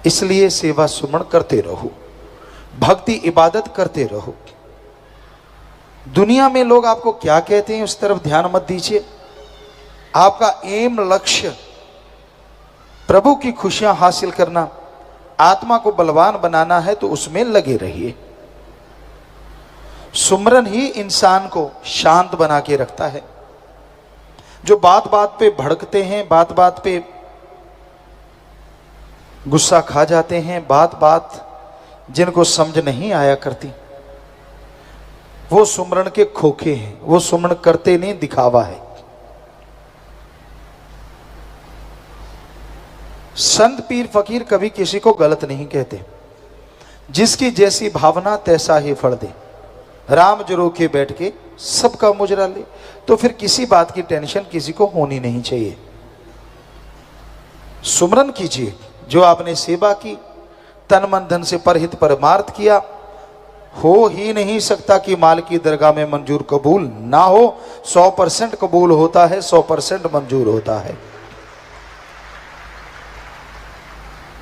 इसलिए सेवा सुमरण करते रहो, भक्ति इबादत करते रहो। दुनिया में लोग आपको क्या कहते हैं उस तरफ ध्यान मत दीजिए। आपका एम, लक्ष्य प्रभु की खुशियां हासिल करना, आत्मा को बलवान बनाना है तो उसमें लगे रहिए। सुमरन ही इंसान को शांत बना के रखता है। जो बात बात पे भड़कते हैं, बात बात पे गुस्सा खा जाते हैं, बात बात जिनको समझ नहीं आया करती, वो सुमरन के खोखे हैं। वो सुमरन करते नहीं, दिखावा है। संत पीर फकीर कभी किसी को गलत नहीं कहते। जिसकी जैसी भावना तैसा ही फल दे। राम जो रोके बैठ के सबका मुजरा ले, तो फिर किसी बात की टेंशन किसी को होनी नहीं चाहिए। सुमरन कीजिए। जो आपने सेवा की, तन मन धन से परहित परमार्थ किया, हो ही नहीं सकता कि माल की दरगाह में मंजूर कबूल ना हो। 100% कबूल होता है, 100% मंजूर होता है।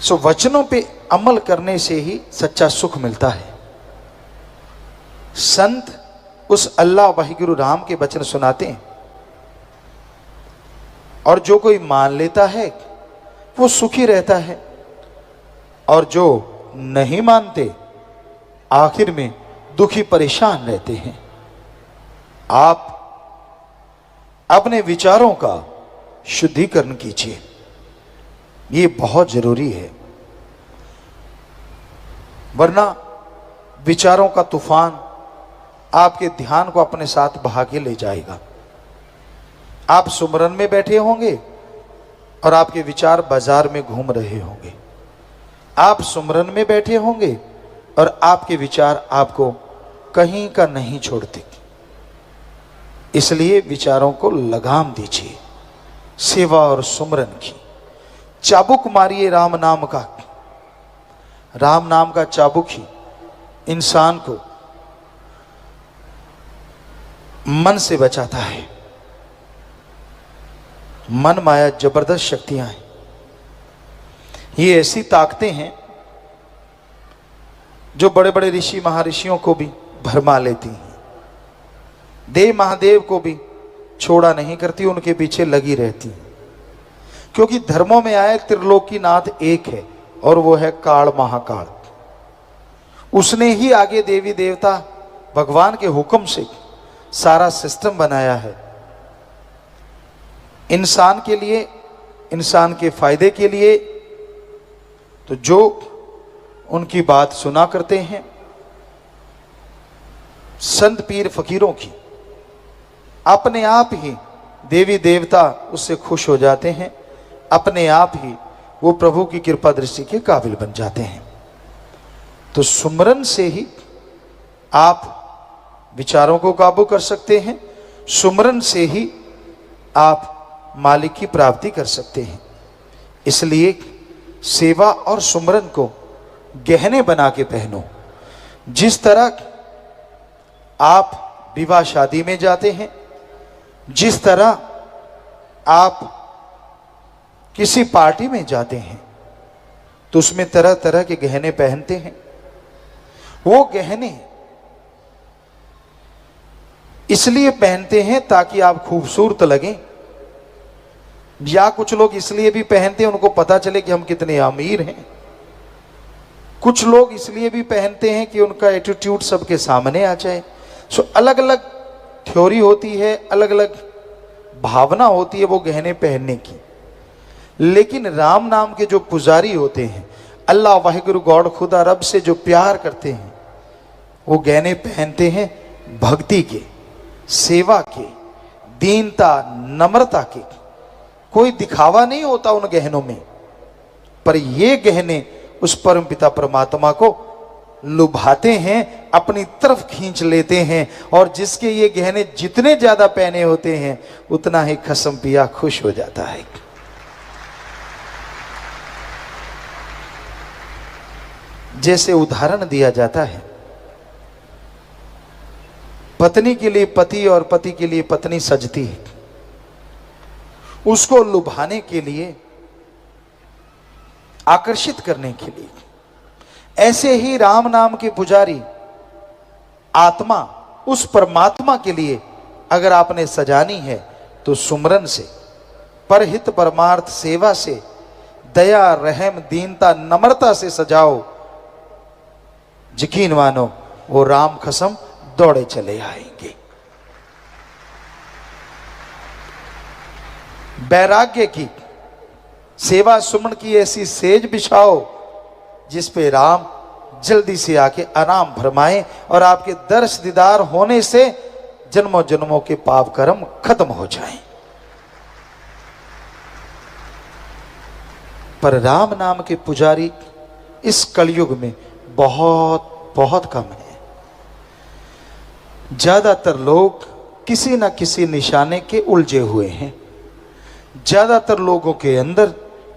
सो वचनों पे अमल करने से ही सच्चा सुख मिलता है। संत उस अल्लाह वाहिगुरु राम के वचन सुनाते हैं, और जो कोई मान लेता है वो सुखी रहता है, और जो नहीं मानते आखिर में दुखी परेशान रहते हैं। आप अपने विचारों का शुद्धिकरण कीजिए, ये बहुत जरूरी है। वरना विचारों का तूफान आपके ध्यान को अपने साथ बहा के ले जाएगा। आप सुमरन में बैठे होंगे और आपके विचार बाजार में घूम रहे होंगे। आप सुमरन में बैठे होंगे और आपके विचार आपको कहीं का नहीं छोड़ते। इसलिए विचारों को लगाम दीजिए, सेवा और सुमरन की। चाबुक मारिए राम नाम का। राम नाम का चाबुक ही इंसान को मन से बचाता है। मन माया जबरदस्त शक्तियां हैं। ये ऐसी ताकतें हैं जो बड़े बड़े ऋषि महर्षियों को भी भरमा लेती हैं। देव महादेव को भी छोड़ा नहीं करती, उनके पीछे लगी रहती हैं। क्योंकि धर्मों में आए त्रिलोकीनाथ एक है, और वो है काल महाकाल। उसने ही आगे देवी देवता भगवान के हुक्म से सारा सिस्टम बनाया है, इंसान के लिए, इंसान के फायदे के लिए। तो जो उनकी बात सुना करते हैं, संत पीर फकीरों की, अपने आप ही देवी देवता उससे खुश हो जाते हैं। अपने आप ही वो प्रभु की कृपा दृष्टि के काबिल बन जाते हैं। तो सुमरन से ही आप विचारों को काबू कर सकते हैं। सुमरन से ही आप मालिक की प्राप्ति कर सकते हैं। इसलिए सेवा और सुमरन को गहने बना के पहनो। जिस तरह आप विवाह शादी में जाते हैं, जिस तरह आप किसी पार्टी में जाते हैं, तो उसमें तरह तरह के गहने पहनते हैं। वो गहने इसलिए पहनते हैं ताकि आप खूबसूरत लगें, या कुछ लोग इसलिए भी पहनते हैं उनको पता चले कि हम कितने अमीर हैं। कुछ लोग इसलिए भी पहनते हैं कि उनका एटीट्यूड सबके सामने आ जाए। सो अलग अलग थ्योरी होती है, अलग अलग भावना होती है वो गहने पहनने की। लेकिन राम नाम के जो पुजारी होते हैं, अल्लाह वाहिगुरु गॉड खुदा रब से जो प्यार करते हैं, वो गहने पहनते हैं भक्ति के, सेवा के, दीनता नम्रता के। कोई दिखावा नहीं होता उन गहनों में, पर ये गहने उस परमपिता परमात्मा को लुभाते हैं, अपनी तरफ खींच लेते हैं। और जिसके ये गहने जितने ज्यादा पहने होते हैं उतना ही खसम पिया खुश हो जाता है। जैसे उदाहरण दिया जाता है, पत्नी के लिए पति और पति के लिए पत्नी सजती है, उसको लुभाने के लिए, आकर्षित करने के लिए। ऐसे ही राम नाम के पुजारी आत्मा उस परमात्मा के लिए अगर आपने सजानी है तो सुमरन से, परहित परमार्थ सेवा से, दया रहम दीनता नम्रता से सजाओ। यकीन मानो वो राम कसम दौड़े चले आएंगे। वैराग्य की सेवा सुमन की ऐसी सेज बिछाओ जिस पे राम जल्दी से आके आराम फरमाए और आपके दर्श दीदार होने से जन्मों जन्मों के पाप कर्म खत्म हो जाएं। पर राम नाम के पुजारी इस कलयुग में बहुत बहुत कम है। ज्यादातर लोग किसी न किसी निशाने के उलझे हुए हैं। ज्यादातर लोगों के अंदर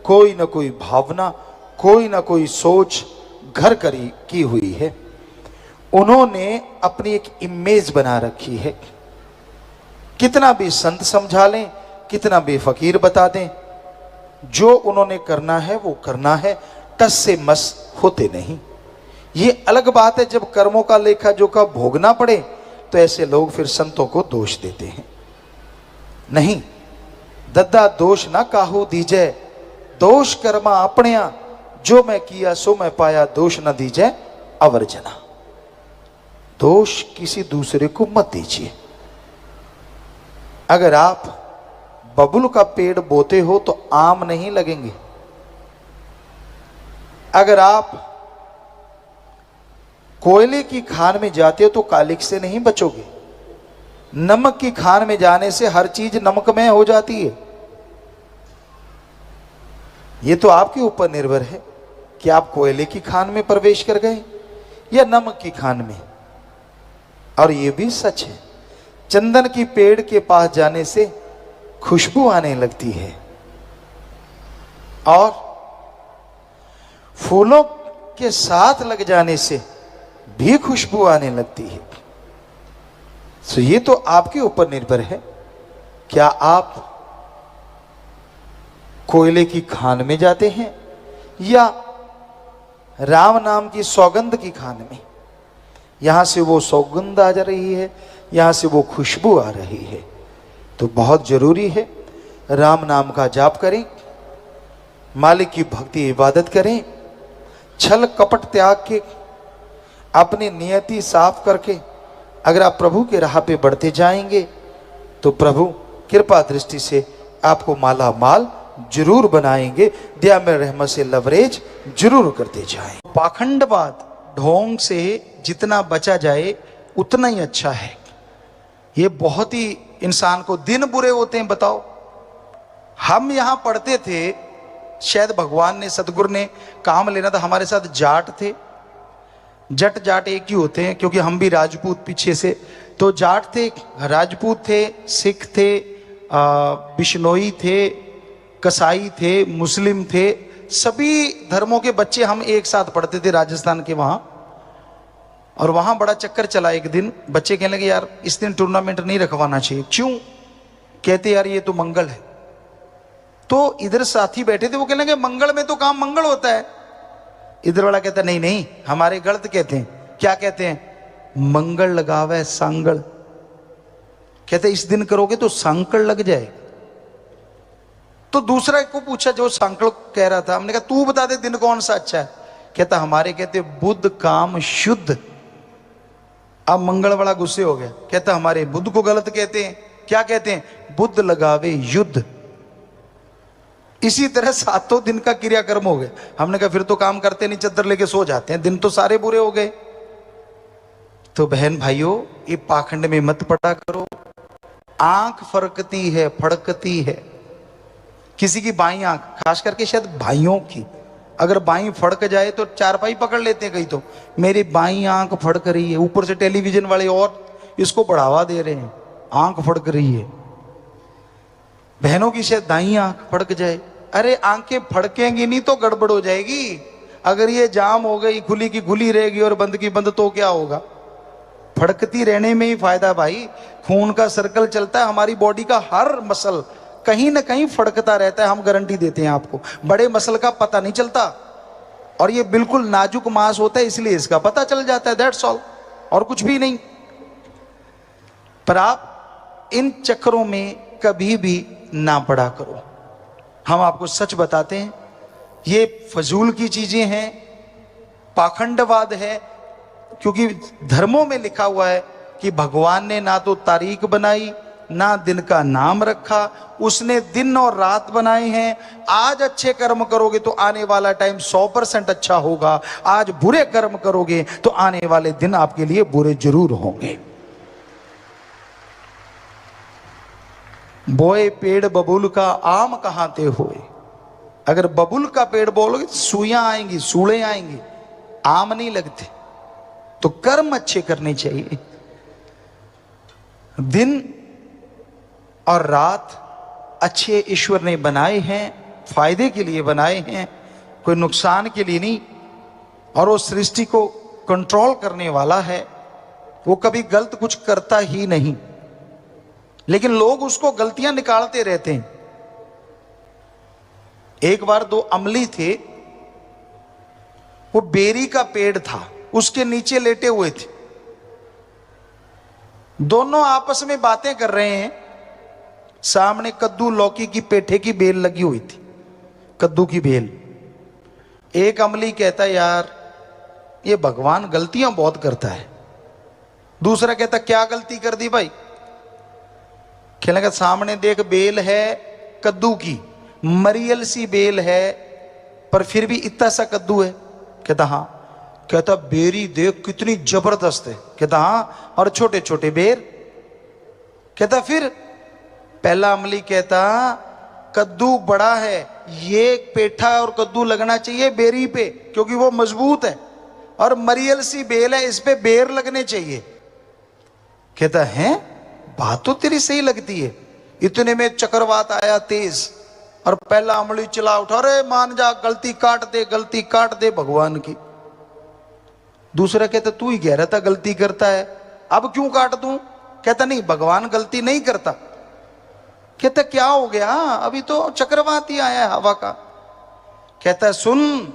कोई ना कोई भावना, कोई ना कोई सोच घर करी की हुई है। उन्होंने अपनी एक इमेज बना रखी है। कितना भी संत समझा लें, कितना भी फकीर बता दें, जो उन्होंने करना है वो करना है, टस से मस होते नहीं। ये अलग बात है जब कर्मों का लेखा जोखा भोगना पड़े तो ऐसे लोग फिर संतों को दोष देते हैं। नहीं, दद्दा दोष ना काहू दीजे, दोष कर्मा अपनिया, जो मैं किया सो मैं पाया, दोष न दीजिए अवर्जना। दोष किसी दूसरे को मत दीजिए। अगर आप बबुल का पेड़ बोते हो तो आम नहीं लगेंगे। अगर आप कोयले की खान में जाते हो तो कालिक से नहीं बचोगे। नमक की खान में जाने से हर चीज नमकमय हो जाती है। ये तो आपके ऊपर निर्भर है कि आप कोयले की खान में प्रवेश कर गए या नमक की खान में। और ये भी सच है, चंदन की पेड़ के पास जाने से खुशबू आने लगती है और फूलों के साथ लग जाने से भी खुशबू आने लगती है। तो ये तो आपके ऊपर निर्भर है, क्या आप कोयले की खान में जाते हैं या राम नाम की सौगंध की खान में। यहां से वो सौगंध आ जा रही है, यहां से वो खुशबू आ रही है। तो बहुत जरूरी है राम नाम का जाप करें, मालिक की भक्ति इबादत करें, छल कपट त्याग के अपनी नियति साफ करके अगर आप प्रभु के राह पे बढ़ते जाएंगे तो प्रभु कृपा दृष्टि से आपको माला माल जरूर बनाएंगे, दया में रहमत से लवरेज जरूर करते जाएं। पाखंडवाद ढोंग से जितना बचा जाए उतना ही अच्छा है। ये बहुत ही इंसान को दिन बुरे होते हैं। बताओ, हम यहां पढ़ते थे, शायद भगवान ने सतगुरु ने काम लेना था। हमारे साथ जाट थे, जट जाट एक ही होते हैं क्योंकि हम भी राजपूत पीछे से। तो जाट थे, राजपूत थे, सिख थे, बिश्नोई थे, कसाई थे, मुस्लिम थे, सभी धर्मों के बच्चे हम एक साथ पढ़ते थे राजस्थान के वहां। और वहां बड़ा चक्कर चला। एक दिन बच्चे कहने लगे यार इस दिन टूर्नामेंट नहीं रखवाना चाहिए। क्यों? कहते यार ये तो मंगल है। तो इधर साथी बैठे थे, वो कहने लगे मंगल में तो काम मंगल होता है। इधर वाला कहता नहीं नहीं हमारे गलत कहते हैं। क्या कहते हैं? मंगल लगावे सांगल। कहते इस दिन करोगे तो सांकल लग जाए। तो दूसरा को पूछा जो सांकल कह रहा था, हमने कहा तू बता दे दिन कौन सा अच्छा है। कहता हमारे कहते बुध काम शुद्ध। अब मंगल वाला गुस्से हो गया, कहता हमारे बुध को गलत कहते हैं। क्या कहते हैं, बुद्ध लगावे युद्ध। इसी तरह 7 दिन का क्रियाकर्म हो गया। हमने कहा फिर तो काम करते नहीं, चद्दर लेके सो जाते हैं, दिन तो सारे बुरे हो गए। तो बहन भाइयों, ये पाखंड में मत पड़ा करो। आंख फरकती है, फड़कती है। किसी की बाई आंख, खास करके शायद भाइयों की, अगर बाई फड़क जाए तो चारपाई पकड़ लेते हैं कई। तो मेरी बाई आंख फड़क रही है, ऊपर से टेलीविजन वाले और इसको बढ़ावा दे रहे हैं, आंख फड़क रही है। बहनों की शायद दाई आंख फड़क जाए। अरे आंखें फड़केंगी नहीं तो गड़बड़ हो जाएगी। अगर ये जाम हो गई, खुली की खुली रहेगी और बंद की बंद, तो क्या होगा। फड़कती रहने में ही फायदा भाई। खून का सर्कल चलता है, हमारी बॉडी का हर मसल कहीं ना कहीं फड़कता रहता है। हम गारंटी देते हैं आपको, बड़े मसल का पता नहीं चलता, और ये बिल्कुल नाजुक मांस होता है, इसलिए इसका पता चल जाता है, दैट्स ऑल, और कुछ भी नहीं। पर आप इन चक्करों में कभी भी ना पड़ा करो। हम आपको सच बताते हैं, ये फजूल की चीजें हैं, पाखंडवाद है। क्योंकि धर्मों में लिखा हुआ है कि भगवान ने ना तो तारीख बनाई, ना दिन का नाम रखा, उसने दिन और रात बनाए हैं। आज अच्छे कर्म करोगे तो आने वाला टाइम 100% अच्छा होगा, आज बुरे कर्म करोगे तो आने वाले दिन आपके लिए बुरे जरूर होंगे। बोए पेड़ बबूल का, आम कहां ते होए। अगर बबूल का पेड़ बोलोगे तो सुइयां आएंगी, सूड़े आएंगी, आम नहीं लगते। तो कर्म अच्छे करने चाहिए। दिन और रात अच्छे ईश्वर ने बनाए हैं, फायदे के लिए बनाए हैं, कोई नुकसान के लिए नहीं। और वो सृष्टि को कंट्रोल करने वाला है, वो कभी गलत कुछ करता ही नहीं, लेकिन लोग उसको गलतियां निकालते रहते हैं। एक बार 2 अमली थे, वो बेरी का पेड़ था, उसके नीचे लेटे हुए थे। दोनों आपस में बातें कर रहे हैं। सामने कद्दू लौकी की पेठे की बेल लगी हुई थी, कद्दू की बेल। एक अमली कहता, यार ये भगवान गलतियां बहुत करता है। दूसरा कहता, क्या गलती कर दी भाई। कहने लगा, सामने देख बेल है कद्दू की, मरियल सी बेल है, पर फिर भी इतना सा कद्दू है। कहता हाँ। कहता, बेरी देख कितनी जबरदस्त है। कहता हाँ, और छोटे छोटे बेर। कहता, फिर पहला अमली कहता, कद्दू बड़ा है, ये पेठा और कद्दू लगना चाहिए बेरी पे, क्योंकि वो मजबूत है, और मरियल सी बेल है, इस पे बेर लगने चाहिए। कहता है, बात तो तेरी सही लगती है। इतने में चक्रवात आया तेज, और पहला अमली चिल्ला उठा, अरे मान जा, गलती काट दे, गलती काट दे भगवान की। दूसरा कहता, तू ही कह रहा था गलती करता है, अब क्यों काट दूं। कहता, नहीं भगवान गलती नहीं करता। कहता, क्या हो गया, अभी तो चक्रवात ही आया है हवा का। कहता, सुन,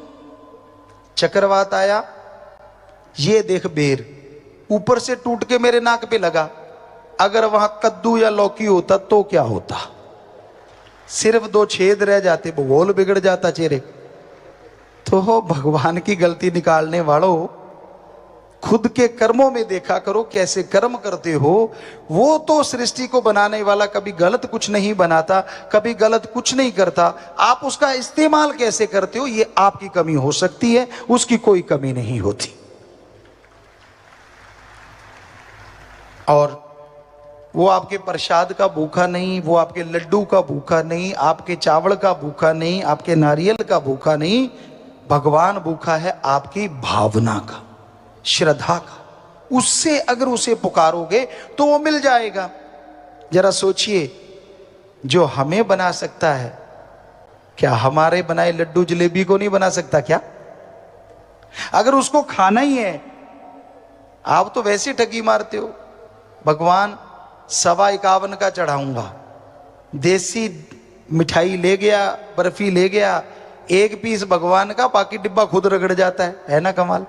चक्रवात आया, ये देख बेर ऊपर से टूट के मेरे नाक पे लगा, अगर वहां कद्दू या लौकी होता तो क्या होता। सिर्फ 2 छेद रह जाते, भूगोल बिगड़ जाता चेहरे। तो भगवान की गलती निकालने वालों, खुद के कर्मों में देखा करो कैसे कर्म करते हो। वो तो सृष्टि को बनाने वाला कभी गलत कुछ नहीं बनाता, कभी गलत कुछ नहीं करता। आप उसका इस्तेमाल कैसे करते हो, ये आपकी कमी हो सकती है, उसकी कोई कमी नहीं होती। और वो आपके प्रसाद का भूखा नहीं, वो आपके लड्डू का भूखा नहीं, आपके चावल का भूखा नहीं, आपके नारियल का भूखा नहीं। भगवान भूखा है आपकी भावना का, श्रद्धा का। उससे अगर उसे पुकारोगे तो वो मिल जाएगा। जरा सोचिए, जो हमें बना सकता है, क्या हमारे बनाए लड्डू जलेबी को नहीं बना सकता क्या। अगर उसको खाना ही है, आप तो वैसे ठगी मारते हो। भगवान 51 का चढ़ाऊंगा, देसी मिठाई ले गया, बर्फी ले गया, 1 पीस भगवान का, बाकी डिब्बा खुद रगड़ जाता है ना कमाल।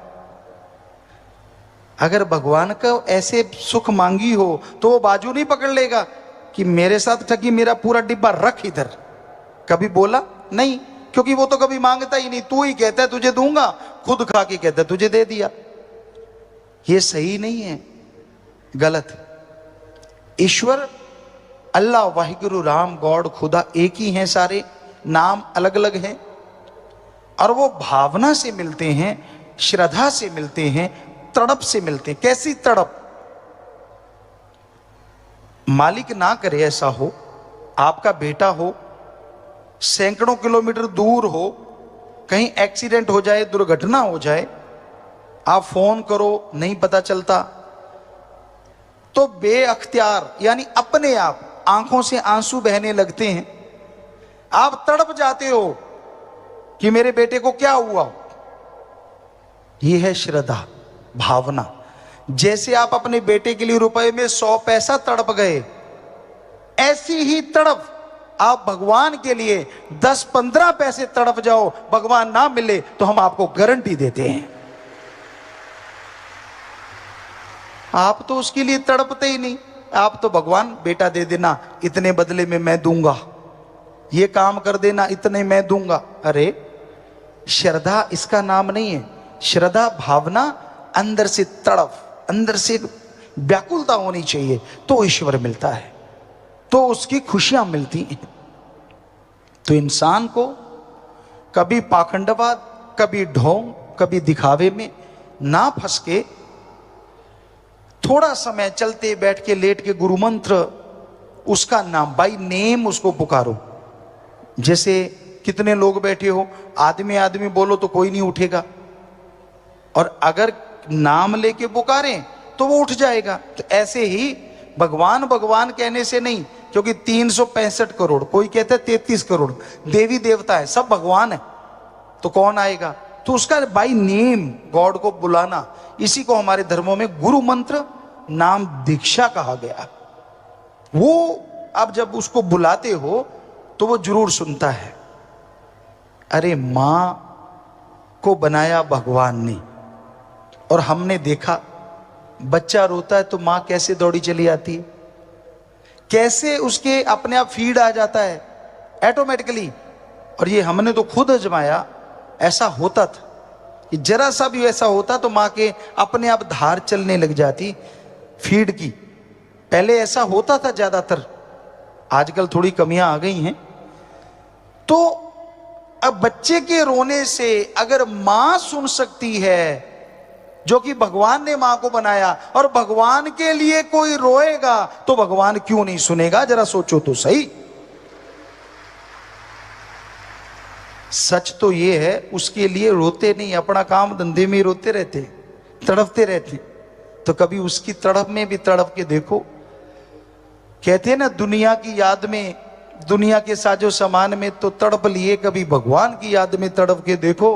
अगर भगवान का ऐसे सुख मांगी हो तो वो बाजू नहीं पकड़ लेगा कि मेरे साथ ठगी, मेरा पूरा डिब्बा रख इधर। कभी बोला नहीं, क्योंकि वो तो कभी मांगता ही नहीं। तू ही कहता है तुझे दूंगा, खुद खा के कहता है तुझे दे दिया। ये सही नहीं है, गलत। ईश्वर अल्लाह वाहिगुरु राम गॉड खुदा एक ही हैं, सारे नाम अलग अलग हैं और वो भावना से मिलते हैं, श्रद्धा से मिलते हैं, तड़प से मिलते हैं। कैसी तड़प? मालिक ना करे ऐसा हो, आपका बेटा हो, सैकड़ों किलोमीटर दूर हो, कहीं एक्सीडेंट हो जाए, दुर्घटना हो जाए, आप फोन करो नहीं पता चलता, तो बेअख्तियार यानी अपने आप आंखों से आंसू बहने लगते हैं, आप तड़प जाते हो कि मेरे बेटे को क्या हुआ। यह है श्रद्धा, भावना। जैसे आप अपने बेटे के लिए रुपए में 100 पैसा तड़प गए, ऐसी ही तड़प आप भगवान के लिए 10-15 पैसे तड़प जाओ, भगवान ना मिले तो हम आपको गारंटी देते हैं आप तो उसके लिए तड़पते ही नहीं। आप तो भगवान बेटा दे देना, इतने बदले में मैं दूंगा, ये काम कर देना, इतने मैं दूंगा। अरे श्रद्धा इसका नाम नहीं है। श्रद्धा भावना, अंदर से तड़प, अंदर से व्याकुलता होनी चाहिए, तो ईश्वर मिलता है, तो उसकी खुशियां मिलती हैं। तो इंसान को कभी पाखंडवाद, कभी ढोंग, कभी दिखावे में ना फंस के थोड़ा समय चलते बैठ के लेट के गुरु मंत्र, उसका नाम बाई नेम उसको पुकारो। जैसे कितने लोग बैठे हो, आदमी आदमी बोलो तो कोई नहीं उठेगा, और अगर नाम लेके पुकारें तो वो उठ जाएगा। तो ऐसे ही भगवान भगवान कहने से नहीं, क्योंकि 365 करोड़, कोई कहता है 33 करोड़ देवी देवता है, सब भगवान है, तो कौन आएगा। तो उसका बाई नेम गॉड को बुलाना, इसी को हमारे धर्मों में गुरु मंत्र नाम दीक्षा कहा गया। वो अब जब उसको बुलाते हो तो वो जरूर सुनता है। अरे मां को बनाया भगवान ने, और हमने देखा बच्चा रोता है तो मां कैसे दौड़ी चली आती है, कैसे उसके अपने आप फीड आ जाता है ऑटोमेटिकली। और ये हमने तो खुद आजमाया, ऐसा होता था कि जरा सा भी ऐसा होता तो मां के अपने आप धार चलने लग जाती फीड की। पहले ऐसा होता था ज्यादातर, आजकल थोड़ी कमियां आ गई हैं। तो अब बच्चे के रोने से अगर मां सुन सकती है, जो कि भगवान ने मां को बनाया, और भगवान के लिए कोई रोएगा तो भगवान क्यों नहीं सुनेगा? जरा सोचो तो सही। सच तो ये है, उसके लिए रोते नहीं, अपना काम धंधे में रोते रहते, तड़पते रहते। तो कभी उसकी तड़प में भी तड़प के देखो। कहते हैं ना, दुनिया की याद में, दुनिया के साजो सामान में तो तड़प लिए, कभी भगवान की याद में तड़प के देखो,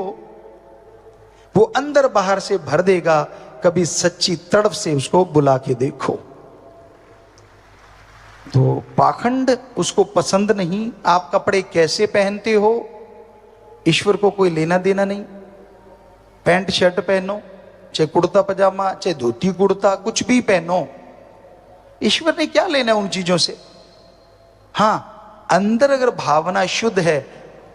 वो अंदर बाहर से भर देगा। कभी सच्ची तड़प से उसको बुला के देखो। तो पाखंड उसको पसंद नहीं। आप कपड़े कैसे पहनते हो, ईश्वर को कोई लेना देना नहीं। पैंट शर्ट पहनो, चाहे कुर्ता पजामा, चाहे धोती कुर्ता, कुछ भी पहनो, ईश्वर ने क्या लेना उन चीजों से। हां, अंदर अगर भावना शुद्ध है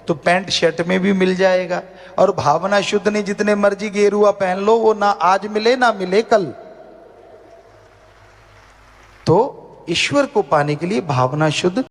तो पैंट शर्ट में भी मिल जाएगा, और भावना शुद्ध नहीं, जितने मर्जी गेरुआ पहन लो, वो ना आज मिले ना मिले कल। तो ईश्वर को पाने के लिए भावना शुद्ध